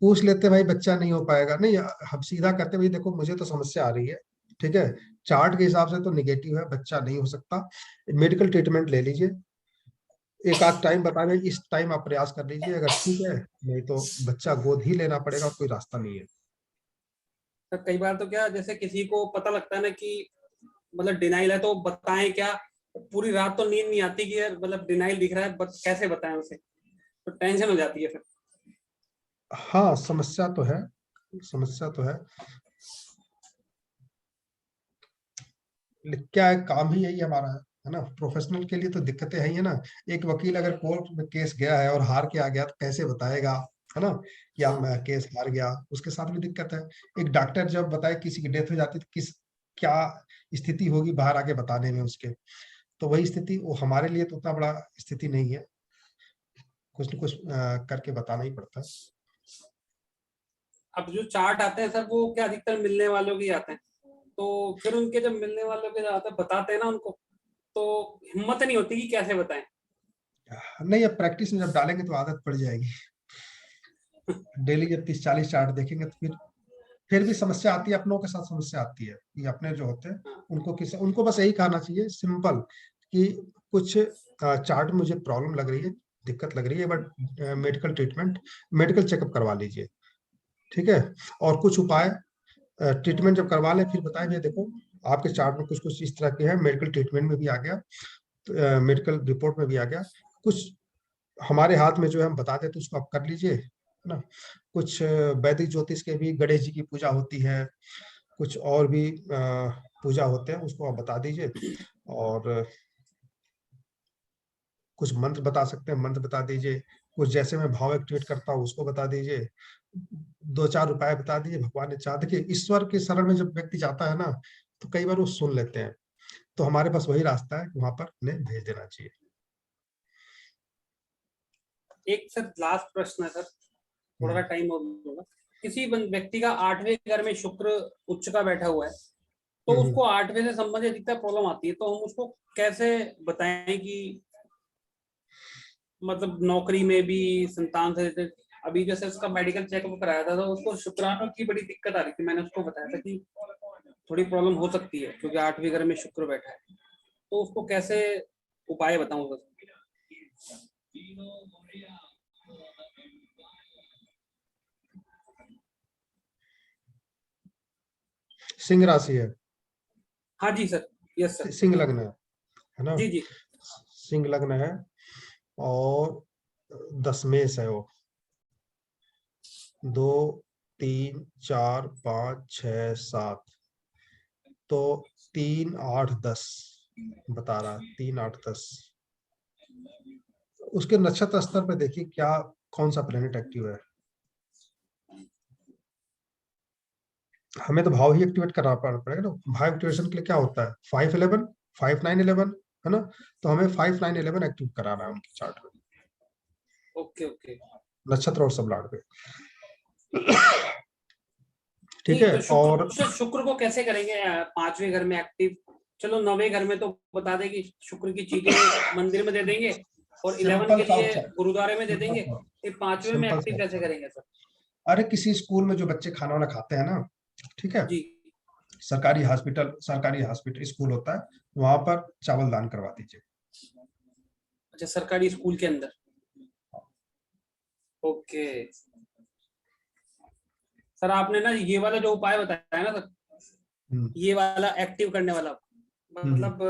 पूछ लेते भाई बच्चा नहीं हो पाएगा, नहीं हम सीधा करते भाई देखो मुझे तो समस्या आ रही है, ठीक है, चार्ट के हिसाब से तो निगेटिव है, बच्चा नहीं हो सकता, मेडिकल ट्रीटमेंट ले लीजिए, एक आध टाइम बता दें, इस टाइम आप प्रयास कर लीजिए, अगर ठीक है, नहीं तो बच्चा गोद ही लेना पड़ेगा, कोई रास्ता नहीं है। तो कई बार तो क्या, जैसे किसी को पता लगता है ना कि मतलब डिनाइल है तो बताएं क्या, पूरी रात तो नींद नहीं आती कि यार मतलब डिनाइल दिख रहा है कैसे बताएं उसे, तो टेंशन हो जाती है फिर। हाँ, समस्या तो है, समस्या तो है। क्या है, काम ही यही हमारा है ना, प्रोफेशनल के लिए तो दिक्कतें है ही है ना। एक वकील अगर कोर्ट में केस गया है और हार के आ गया तो कैसे बताएगा, है ना, कि आप मैं केस हार गया, उसके साथ भी दिक्कत है। एक डॉक्टर जब बताए किसी की डेथ हो जाती है तो किस क्या स्थिति होगी बाहर आके बताने में उसके, तो वही स्थिति वो हमारे लिए तो उतना बड़ा स्थिति नहीं है, कुछ न कुछ करके बताना ही पड़ता है। अब जो चार्ट आते हैं सर वो क्या अधिकतर मिलने वालों के ही आते हैं, तो फिर उनके जब मिलने वालों के आते हैं बताते हैं ना उनको, तो हिम्मत नहीं होती कि कैसे बताएं। नहीं, अब प्रैक्टिस में जब डालेंगे तो आदत पड़ जाएगी। डेली जब 30-40 चार्ट देखेंगे तो फिर भी समस्या आती है, अपनों के साथ समस्या आती है कि अपने जो होते हैं उनको बस यही कहना चाहिए सिंपल कि कुछ चार्ट मुझे प्रॉब्लम लग रही है, दिक्कत लग रही है, but medical treatment, medical checkup करवा लीजिए, ठीक है। और कुछ उपाय, ट्रीटमेंट जब करवा लें फिर बताएं भैया देखो आपके चार्ट में कुछ कुछ इस तरह के हैं, मेडिकल ट्रीटमेंट में भी आ गया, तो मेडिकल रिपोर्ट में भी आ गया, कुछ हमारे हाथ में जो है हम बता देते उसको आप कर लीजिए, है ना। कुछ वैदिक ज्योतिष के भी गणेश जी की पूजा होती है, कुछ और भी पूजा होते हैं, उसको आप बता दीजिए। और कुछ मंत्र बता सकते हैं, मंत्र बता दीजिए। कुछ जैसे मैं भाव एक्टिवेट करता हूँ उसको बता दीजिए। 2-4 उपाय बता दीजिए, भगवान ने चाह, देखिए ईश्वर के शरण में जब व्यक्ति जाता है ना तो कई बार वो सुन लेते हैं, तो हमारे पास वही रास्ता है कि वहां पर उन्हें भेज देना चाहिए। एक सर लास्ट प्रश्न है सर, थोड़ा सा टाइम होगा। किसी व्यक्ति का 8वें घर में शुक्र उच्च का बैठा हुआ है, तो उसको 8वें से संबंधित अधिकतर प्रॉब्लम आती है, तो हम उसको कैसे बताएं कि मतलब नौकरी में भी, संतान से related, अभी जैसे उसका मेडिकल चेकअप कराया था तो उसको शुक्राणु की बड़ी दिक्कत आ रही थी, मैंने उसको बताया था कि थोड़ी प्रॉब्लम हो सकती है क्योंकि 8वें घर में शुक्र बैठा है, तो उसको कैसे उपाय बताऊं। सिंह राशि है, हाँ जी सर, यस सर। सिंह लग्न है ना, जी जी। सिंह लग्न है और 10 मेष है वो, 2 3 4 5 6 7, तो 3 8 10 बता रहा है, 3 8 10। उसके नक्षत्र स्तर पे देखिए क्या कौन सा प्लेनेट एक्टिव है। हमें तो भाव ही एक्टिवेट करना पड़ेगा ना। भाव एक्टिवेशन के लिए क्या होता है 5 11 5 9 11, है ना, तो हमें 5 9 11 एक्टिव कराना है उनके चार्ट में, ओके ओके। नक्षत्र और सब लाड पे। ठीक नहीं है। तो और शुक्र को कैसे करेंगे 5वें घर में एक्टिव, चलो 9वें घर में तो बता दें कि शुक्र की चीजें मंदिर में दे देंगे और 11 सिंपल के सा लिए उपचार, गुरुद्वारे में दे सिंपल देंगे, सा, ये 5वें में सिंपल एक्टिव सा कैसे उपचार। करेंगे सर। अरे किसी स्कूल में जो बच्चे खाना वाना खाते हैं ना, ठीक है, जी। सरकारी हॉस्पिटल स्कूल होता है, वहां पर चावल दान करवा दीजिए। अच्छा, सरकारी स्कूल के अंदर। ओके सर, आपने ना ये वाला जो उपाय बताया है ना सर, ये वाला एक्टिव करने वाला, मतलब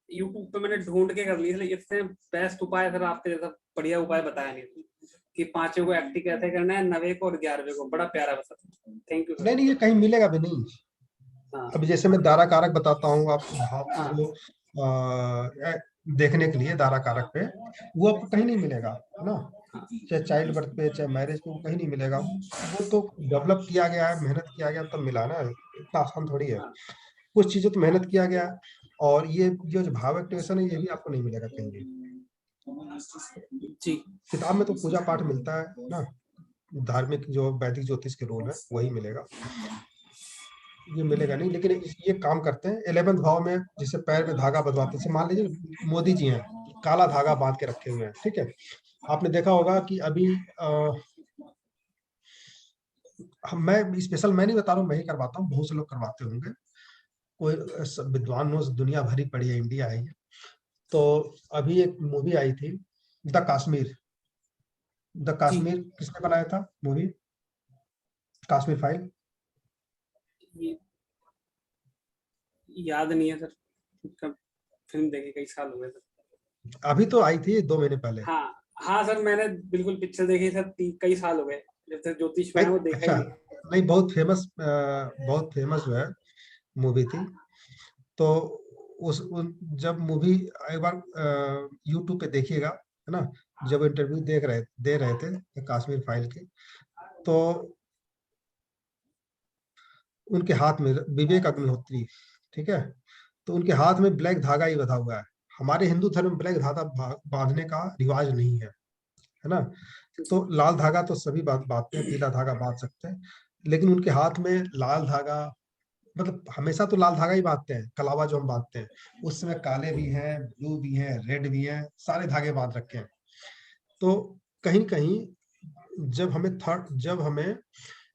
यूट्यूब पे मैंने ढूंढ के कर लिया, इससे बेस्ट उपाय सर आपके जैसा बढ़िया उपाय बताया नहीं कि 5वें को एक्टिव कैसे करना है, 9वें को और 11वें को, बड़ा प्यारा बता। Thank you sir. नहीं नहीं, ये कहीं मिलेगा भी नहीं। हाँ अभी जैसे मैं दारा कारक बताता हूँ आपको, भाव हाँ को देखने के लिए दारा कारक पे, वो आपको कहीं नहीं मिलेगा, है ना, चाहे चाइल्ड बर्थ पे चाहे मैरिज पे, वो कहीं नहीं मिलेगा। वो तो डेवलप किया गया है, मेहनत किया गया तब मिला ना, इतना आसान थोड़ी है। कुछ चीजें तो मेहनत किया गया है, और ये जो भाव एक्टिवेशन है ये भी आपको नहीं मिलेगा कहीं भी। जी। किताब में तो पूजा पाठ मिलता है ना, धार्मिक जो वैदिक ज्योतिष के रोल है वही मिलेगा, ये मिलेगा नहीं। लेकिन ये काम करते हैं 11वें भाव में, जिसे पैर में धागा बंधवाते हैं, मान लीजिए मोदी जी हैं, काला धागा बांध के रखे हुए हैं, ठीक है। आपने देखा होगा कि अभी मैं स्पेशल मैं नहीं बता रहा हूँ, मैं ही करवाता हूँ, बहुत से लोग करवाते होंगे, कोई विद्वान हो, दुनिया भरी पड़ी है, इंडिया है ये। तो अभी एक मूवी आई थी द कश्मीर, द जी कश्मीर किसने बनाया था मूवी, कश्मीर फाइल। याद नहीं है सर, कब फिल्म देखे, कई साल हो गए सर। अभी तो आई थी 2 महीने पहले। हाँ हाँ सर, मैंने बिल्कुल पिक्चर देखी सर, कई साल हो गए, जब तक ज्योतिष में है वो देखा अच्छा, ही नहीं। नहीं बहुत फेमस जो है मूवी थी। तो जब मूवी एक बार यूट्यूब पे देखिएगा, है ना, जब इंटरव्यू दे रहे थे कश्मीर फाइल के, तो उनके हाथ में विवेक अग्निहोत्री, ठीक है, तो उनके हाथ में ब्लैक धागा ही बंधा हुआ है। हमारे हिंदू धर्म में ब्लैक धागा बांधने का रिवाज नहीं है ना। तो लाल धागा तो सभी बांधते हैं, पीला धागा बांध सकते हैं, लेकिन उनके हाथ में लाल धागा, मतलब हमेशा तो लाल धागा ही बांधते हैं, कलावा जो हम बांधते हैं, उस समय काले भी हैं, ब्लू भी हैं, रेड भी हैं, सारे धागे बांध रखे हैं। तो कहीं कहीं जब हमें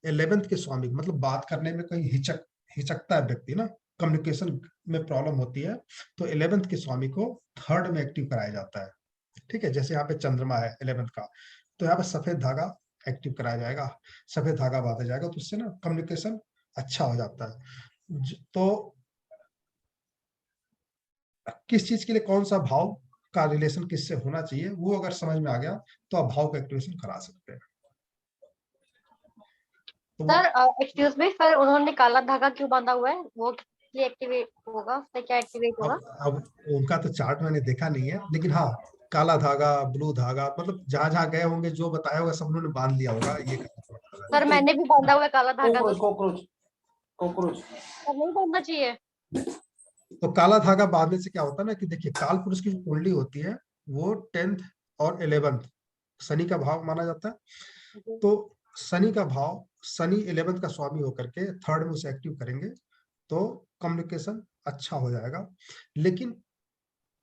11th के स्वामी, मतलब बात करने में कहीं हिचकता है व्यक्ति ना, कम्युनिकेशन में प्रॉब्लम होती है, तो 11th के स्वामी को 3rd में एक्टिव कराया जाता है। ठीक है, जैसे यहाँ पे चंद्रमा है 11th का, तो यहाँ पे सफेद धागा एक्टिव कराया जाएगा, सफेद धागा बांधा जाएगा, तो उससे ना कम्युनिकेशन अच्छा हो जाता है। तो किस चीज के लिए कौन सा भाव का रिलेशन किससे होना चाहिए, वो अगर समझ में आ गया तो आप भाव का एक्टिवेशन करा सकते हैं। तो सर एक्सक्यूज मी सर, उन्होंने काला धागा क्यों बांधा हुआ है? वो किसलिए एक्टिवेट होगा? उससे क्या एक्टिवेट होगा? अब उनका तो चार्ट मैंने देखा नहीं है, लेकिन हाँ, काला धागा, ब्लू धागा, मतलब जहां जहां गए होंगे जो बताया होगा सब उन्होंने बांध लिया होगा, ये सर मैंने भी बांधा हुआ है काला धागा। कॉकरोच सर नहीं बांधना चाहिए। तो काला धागा बांधने से क्या होता है ना, कि देखिए काल पुरुष की जो कुंडली होती है वो 10th और 11th शनि का भाव माना जाता है। तो शनि का भाव, शनि 11th का स्वामी होकर के 3rd में उसे एक्टिव करेंगे तो कम्युनिकेशन अच्छा हो जाएगा। लेकिन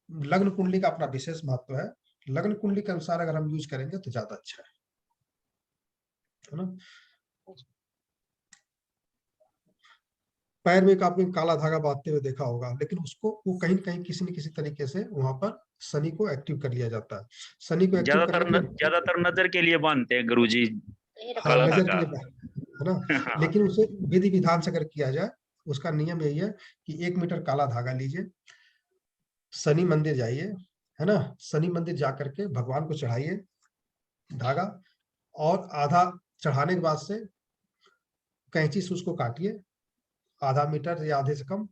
लग्न कुंडली का अपना विशेष महत्व है, लग्न कुंडली के अनुसार अगर हम यूज करेंगे तो ज्यादा अच्छा है ना। पैर में आपने काला धागा बांधते हुए देखा होगा, लेकिन उसको वो कहीं कहीं किसी न किसी तरीके से वहां पर शनि को एक्टिव कर लिया जाता है। शनि को एक्टिव करने के ज्यादातर नजर के लिए बांधते हैं गुरुजी हाँ, नजर के लिए है ना, लेकिन उसे विधि विधान से अगर किया जाए, उसका नियम यही है कि 1 मीटर काला धागा लीजिए, शनि मंदिर जाइए, है ना, शनि मंदिर जाकर के भगवान को चढ़ाइए धागा, और आधा चढ़ाने के बाद से कैंची से उसको काटिए, आधा मीटर या आधे से कम,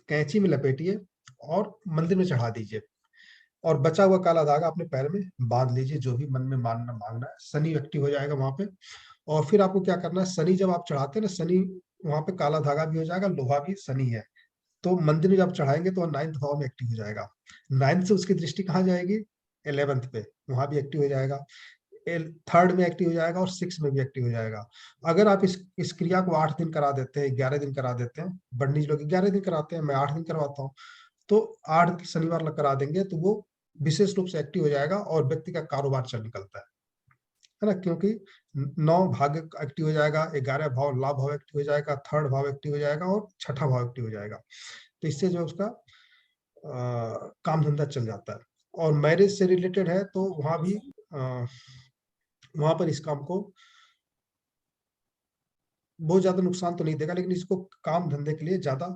कैंची में लपेटिए और मंदिर में चढ़ा दीजिए, और बचा हुआ काला धागा अपने पैर में बांध लीजिए, जो भी मन में मांगना है, शनि एक्टिव हो जाएगा वहां पे। और फिर आपको क्या करना है, शनि जब आप चढ़ाते हैं ना, शनि वहां पे काला धागा भी हो जाएगा, लोहा भी शनि है, तो मंदिर में जब चढ़ाएंगे तो 9th भाव में एक्टिव हो जाएगा। 9th से उसकी दृष्टि कहाँ जाएगी? 11th पे, वहां भी एक्टिव हो जाएगा, 3rd में एक्टिव हो जाएगा, और 6 में भी एक्टिव हो जाएगा। अगर आप इस क्रिया को 8 दिन करा देते हैं, 11 दिन करा देते हैं, बड़नीज लोग 11 दिन कराते हैं, मैं 8 दिन करवाता हूँ, तो 8 शनिवार लग करा देंगे तो वो विशेष रूप से एक्टिव हो जाएगा और व्यक्ति का कारोबार चल निकलता है ना, क्योंकि 9 भाग्य एक्टिव हो जाएगा, 11 भाव लाभ भाव एक्टिव हो जाएगा, 3rd भाव एक्टिव हो जाएगा, और 6ठा भाव एक्टिव हो जाएगा। तो इससे जो उसका काम धंधा चल जाता है। और मैरिज से रिलेटेड है तो वहां पर इस काम को बहुत ज्यादा नुकसान तो नहीं देगा, लेकिन इसको काम धंधे के लिए ज्यादा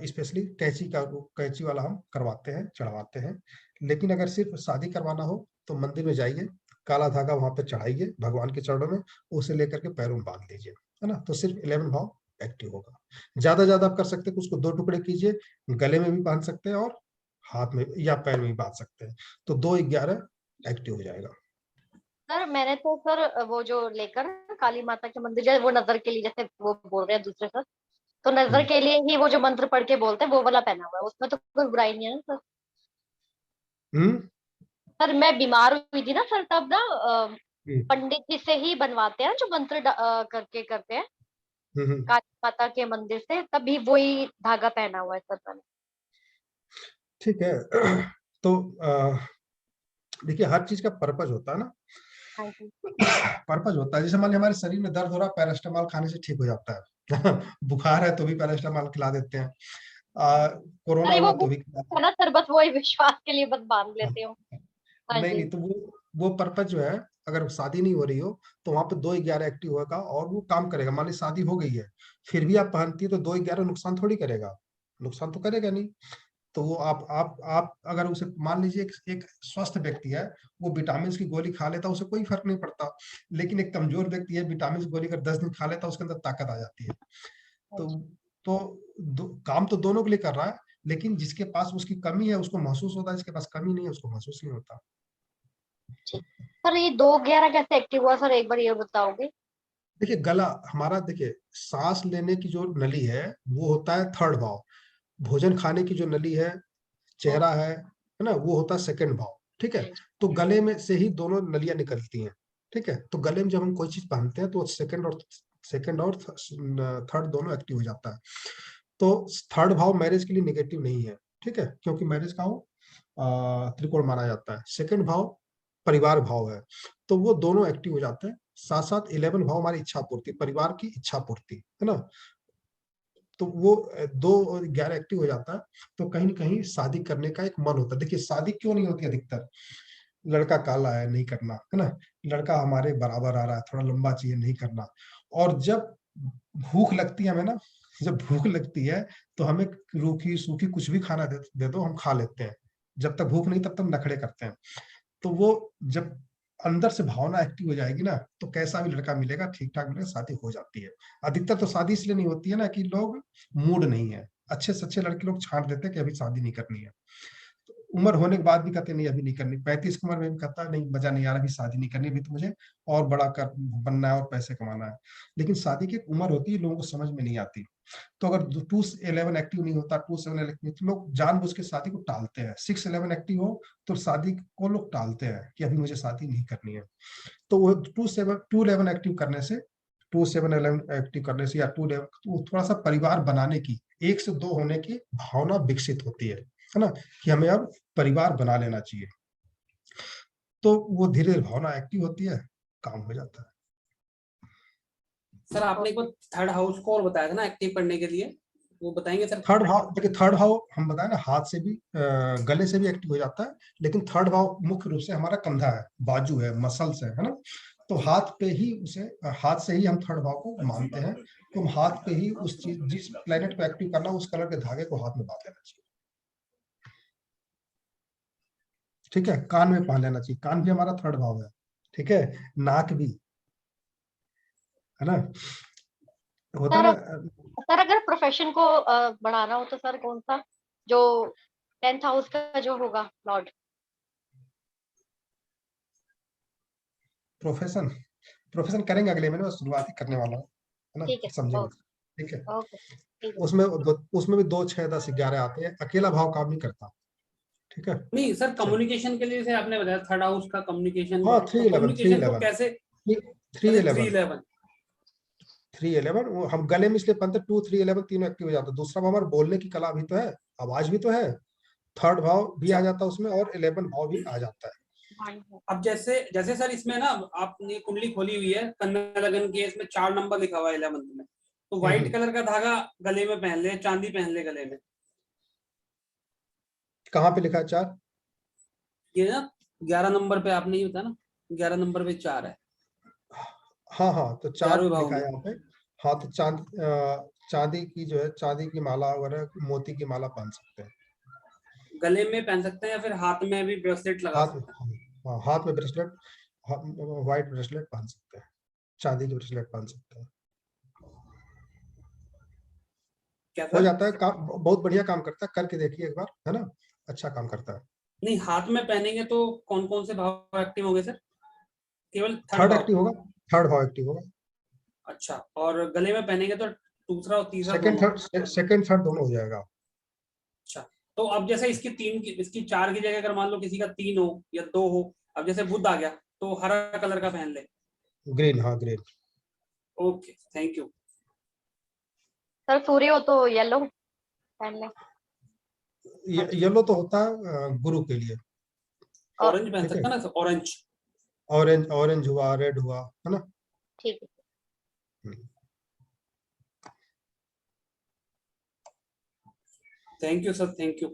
स्पेशली कैंची वाला हम करवाते हैं, चढ़वाते हैं। लेकिन अगर सिर्फ शादी करवाना हो तो मंदिर में जाइए, काला धागा वहां पे चढ़ाइए भगवान के चरणों में, उसे लेकर के पैरों में बांध लीजिए, है ना, तो सिर्फ 11 भाव एक्टिव होगा। ज्यादा आप कर सकते हैं, उसको 2 टुकड़े कीजिए, गले में भी बांध सकते हैं और हाथ में या पैर में भी बांध सकते हैं, तो 2-11 एक्टिव हो जाएगा। सर मैंने तो सर वो जो लेकर काली माता के मंदिर जाए, वो नजर के लिए, जैसे वो बोल रहे हैं दूसरे सर, तो नजर के लिए ही वो जो मंत्र पढ़ के बोलते हैं वो वाला पहना हुआ है, उसमें तो कोई बुराई नहीं है ना सर? सर मैं बीमार हुई थी ना सर, तब ना पंडित जी से ही बनवाते हैं जो मंत्र करते हैं काली माता के मंदिर से, तभी वही धागा पहना हुआ है सर मैंने। ठीक है, तो देखिए हर चीज का पर्पज होता है ना, पर्पज होता है। जैसे मान लीजिए हमारे शरीर में दर्द हो रहा है, पैरास्टामॉल खाने से ठीक हो जाता है बुखार है तो भी पैरास्टामॉल खिला देते हैं, कोरोना हुआ तो भी ना सर, बस वही विश्वास के लिए बस बांध लेते हो। नहीं, तो वो पर्पज जो है, अगर शादी नहीं हो रही हो तो वहां पे 2-11 एक्टिव होगा और वो काम करेगा। मान ली शादी हो गई है फिर भी आप पहनती है तो 2-11 नुकसान थोड़ी करेगा नुकसान तो करेगा नहीं। तो वो आप अगर उसे मान लीजिए एक स्वस्थ व्यक्ति है, वो विटामिन की गोली खा लेता, उसे कोई फर्क नहीं पड़ता। लेकिन एक कमजोर व्यक्ति है, विटामिन की गोली अगर 10 दिन खा लेता, उसके अंदर ताकत आ जाती है। तो काम तो दोनों के लिए कर रहा है, लेकिन जिसके पास उसकी कमी है उसको महसूस होता है, जिसके पास कमी नहीं है उसको महसूस नहीं होता। सर ये 2-11 कैसे एक्टिव हुआ सर, एक बार ये बताओगे? देखिए गला हमारा, देखिए सांस लेने की जो नली है वो होता है थर्ड भाव, भोजन खाने की जो नली है, चेहरा है ना, वो होता है सेकंड भाव। ठीक है, तो गले में से ही दोनों नलियां निकलती हैं। ठीक है, तो गले में जब हम कोई चीज पहनते हैं तो सेकंड और थर्ड दोनों एक्टिव हो जाता है। तो थर्ड भाव मैरिज के लिए नेगेटिव नहीं है। ठीक है, क्योंकि मैरिज का वो त्रिकोण माना जाता है। सेकंड भाव परिवार भाव है, तो वो दोनों एक्टिव हो जाते हैं। साथ साथ 11 भाव हमारी इच्छा पूर्ति, परिवार की इच्छा पूर्ति है ना, तो वो 2-11 एक्टिव हो जाता है। तो कहीं ना कहीं शादी करने का एक मन होता है। देखिए शादी क्यों नहीं होती अधिकतर, लड़का काला है नहीं करना, है ना, लड़का हमारे बराबर आ रहा है थोड़ा लंबा चाहिए नहीं करना। और जब भूख लगती है हमें ना, जब भूख लगती है तो हमें रूखी सूखी कुछ भी खाना दे दो, हम खा लेते हैं। जब तक भूख नहीं तब तक नखरे करते हैं। तो वो जब अंदर से भावना एक्टिव हो जाएगी ना, तो कैसा भी लड़का मिलेगा ठीक ठाक मिलेगा, शादी हो जाती है। अधिकतर तो शादी इसलिए नहीं होती है ना कि लोग मूड नहीं है, अच्छे से अच्छे लड़के लोग छांट देते हैं कि अभी शादी नहीं करनी है। तो उम्र होने के बाद भी कहते नहीं अभी नहीं करनी, 35 की उम्र में भी कहता नहीं मजा नहीं आ रहा, अभी शादी नहीं करनी, अभी तो मुझे और बड़ा कर बनना है और पैसे कमाना है। लेकिन शादी की एक उम्र होती है, लोगों को समझ में नहीं आती। तो अगर 2-11 एक्टिव नहीं होता, 2-7 एक्टिव, तो लोग जानबूझ के शादी को टालते हैं। 6-11 एक्टिव हो तो शादी को लोग टालते हैं कि अभी मुझे शादी नहीं करनी है। तो वो 2-11 एक्टिव करने से, 2-7-11 एक्टिव करने से या 2-11 तो थोड़ा सा परिवार बनाने की, 1 से 2 होने की भावना विकसित होती है ना, कि हमें अब परिवार बना लेना चाहिए। तो वो धीरे धीरे भावना एक्टिव होती है, काम हो जाता है। सर आपने एक बार थर्ड हाउस को और बताया था ना एक्टिव करने के लिए, वो बताएंगे सर? थर्ड भाव, देखिए थर्ड भाव हम बताए ना, हाथ से भी गले से भी एक्टिव हो जाता है। लेकिन थर्ड भाव मुख्य रूप से हमारा कंधा है, बाजू है, मसल्स है ना। तो हाथ पे ही उसे, हाथ से ही हम थर्ड भाव को मानते हैं। तो हम हाथ पे ही उस चीज, जिस प्लेनेट को एक्टिव करना, उस कलर के धागे को हाथ में बांध लेना चाहिए। ठीक है, कान में बांध लेना चाहिए, कान भी हमारा थर्ड भाव है। ठीक है, नाक भी, है ना, होता सर ना। सर अगर प्रोफेशन को बढ़ाना हो तो सर कौन सा, जो 10th हाउस का जो होगा लॉर्ड? प्रोफेशन प्रोफेशन करेंगे अगले महीने, बस शुरुआत ही करने वाला हूँ, है ना, ठीक है, फिर समझेंगे। ओके। ठीक है, ओके ठीक है। उसमें भी 2, 6, 10, 11 आते हैं, अकेला भाव काम नहीं करता। ठीक है, नहीं सर, चलो। कम्युनिकेशन के लिए जैसे आपने बताया थर्ड हाउस का कम्युनिकेशन, हाँ, तो कम्युनिकेशन को कैसे? 3-11 3-11 3-11 वो हम गले में इसलिए पहनते, 2-3-11 तीनों एक्टिव हो जाता है। दूसरा भाव हमारा बोलने की कला भी तो है, आवाज भी तो है, थर्ड भाव भी आ जाता है उसमें, और 11 भाव भी आ जाता है। अब जैसे जैसे सर इसमें ना आपने कुंडली खोली हुई है, कन्या लगन की है, इसमें 4 नंबर लिखा हुआ है 11th में, तो व्हाइट कलर का धागा गले में पहन ले, चांदी पहन ले गले में। कहाँ पे लिखा है 4? ये ना 11 नंबर पे आपने ये बताया ना, 11 नंबर पे 4 है, हाँ, तो 4 4वें भाव लिखा है में। यहाँ पे। हाँ, तो चांदी की जो है, चांदी की माला वगैरह, मोती की माला पहन सकते हैं। गले में पहन सकते हैं या फिर हाथ में भी ब्रेसलेट लगा हाथ में, सकते हैं? हाँ, हाथ में ब्रेसलेट, व्हाइट ब्रेसलेट पहन सकते हैं, चांदी की ब्रेसलेट पहन सकते हैं। क्या हो सर? जाता है काम, बहुत बढ़िया काम करता है, करके देखिए एक बार, है ना, अच्छा काम करता है। नहीं, हाथ में पहनेंगे तो कौन कौन से भाव एक्टिव होंगे सर? केवल थर्ड थर्ड भाव? एक्टिव होगा, थर्ड भाव एक्टिव होगा। अच्छा, और गले में पहनेंगे तो दूसरा और तीसरा दोनों? सेकंड थर्ड दोनों हो जाएगा। अच्छा, तो अब जैसे इसकी 3 की, इसकी 4 की जगह अगर मान लो किसी का 3 हो या 2 हो, अब जैसे बुध आ गया तो हरा कलर का पहन ले। ग्रीन, हाँ green. Okay, thank you. Sir Surya हो तो येलो पहन ले। येलो तो होता है गुरु के लिए। ऑरेंज पहन ठीक है, सकता ना सर, ऑरेंज? ऑरेंज हुआ, रेड हुआ, है ना। ठीक है। Thank you sir, thank you.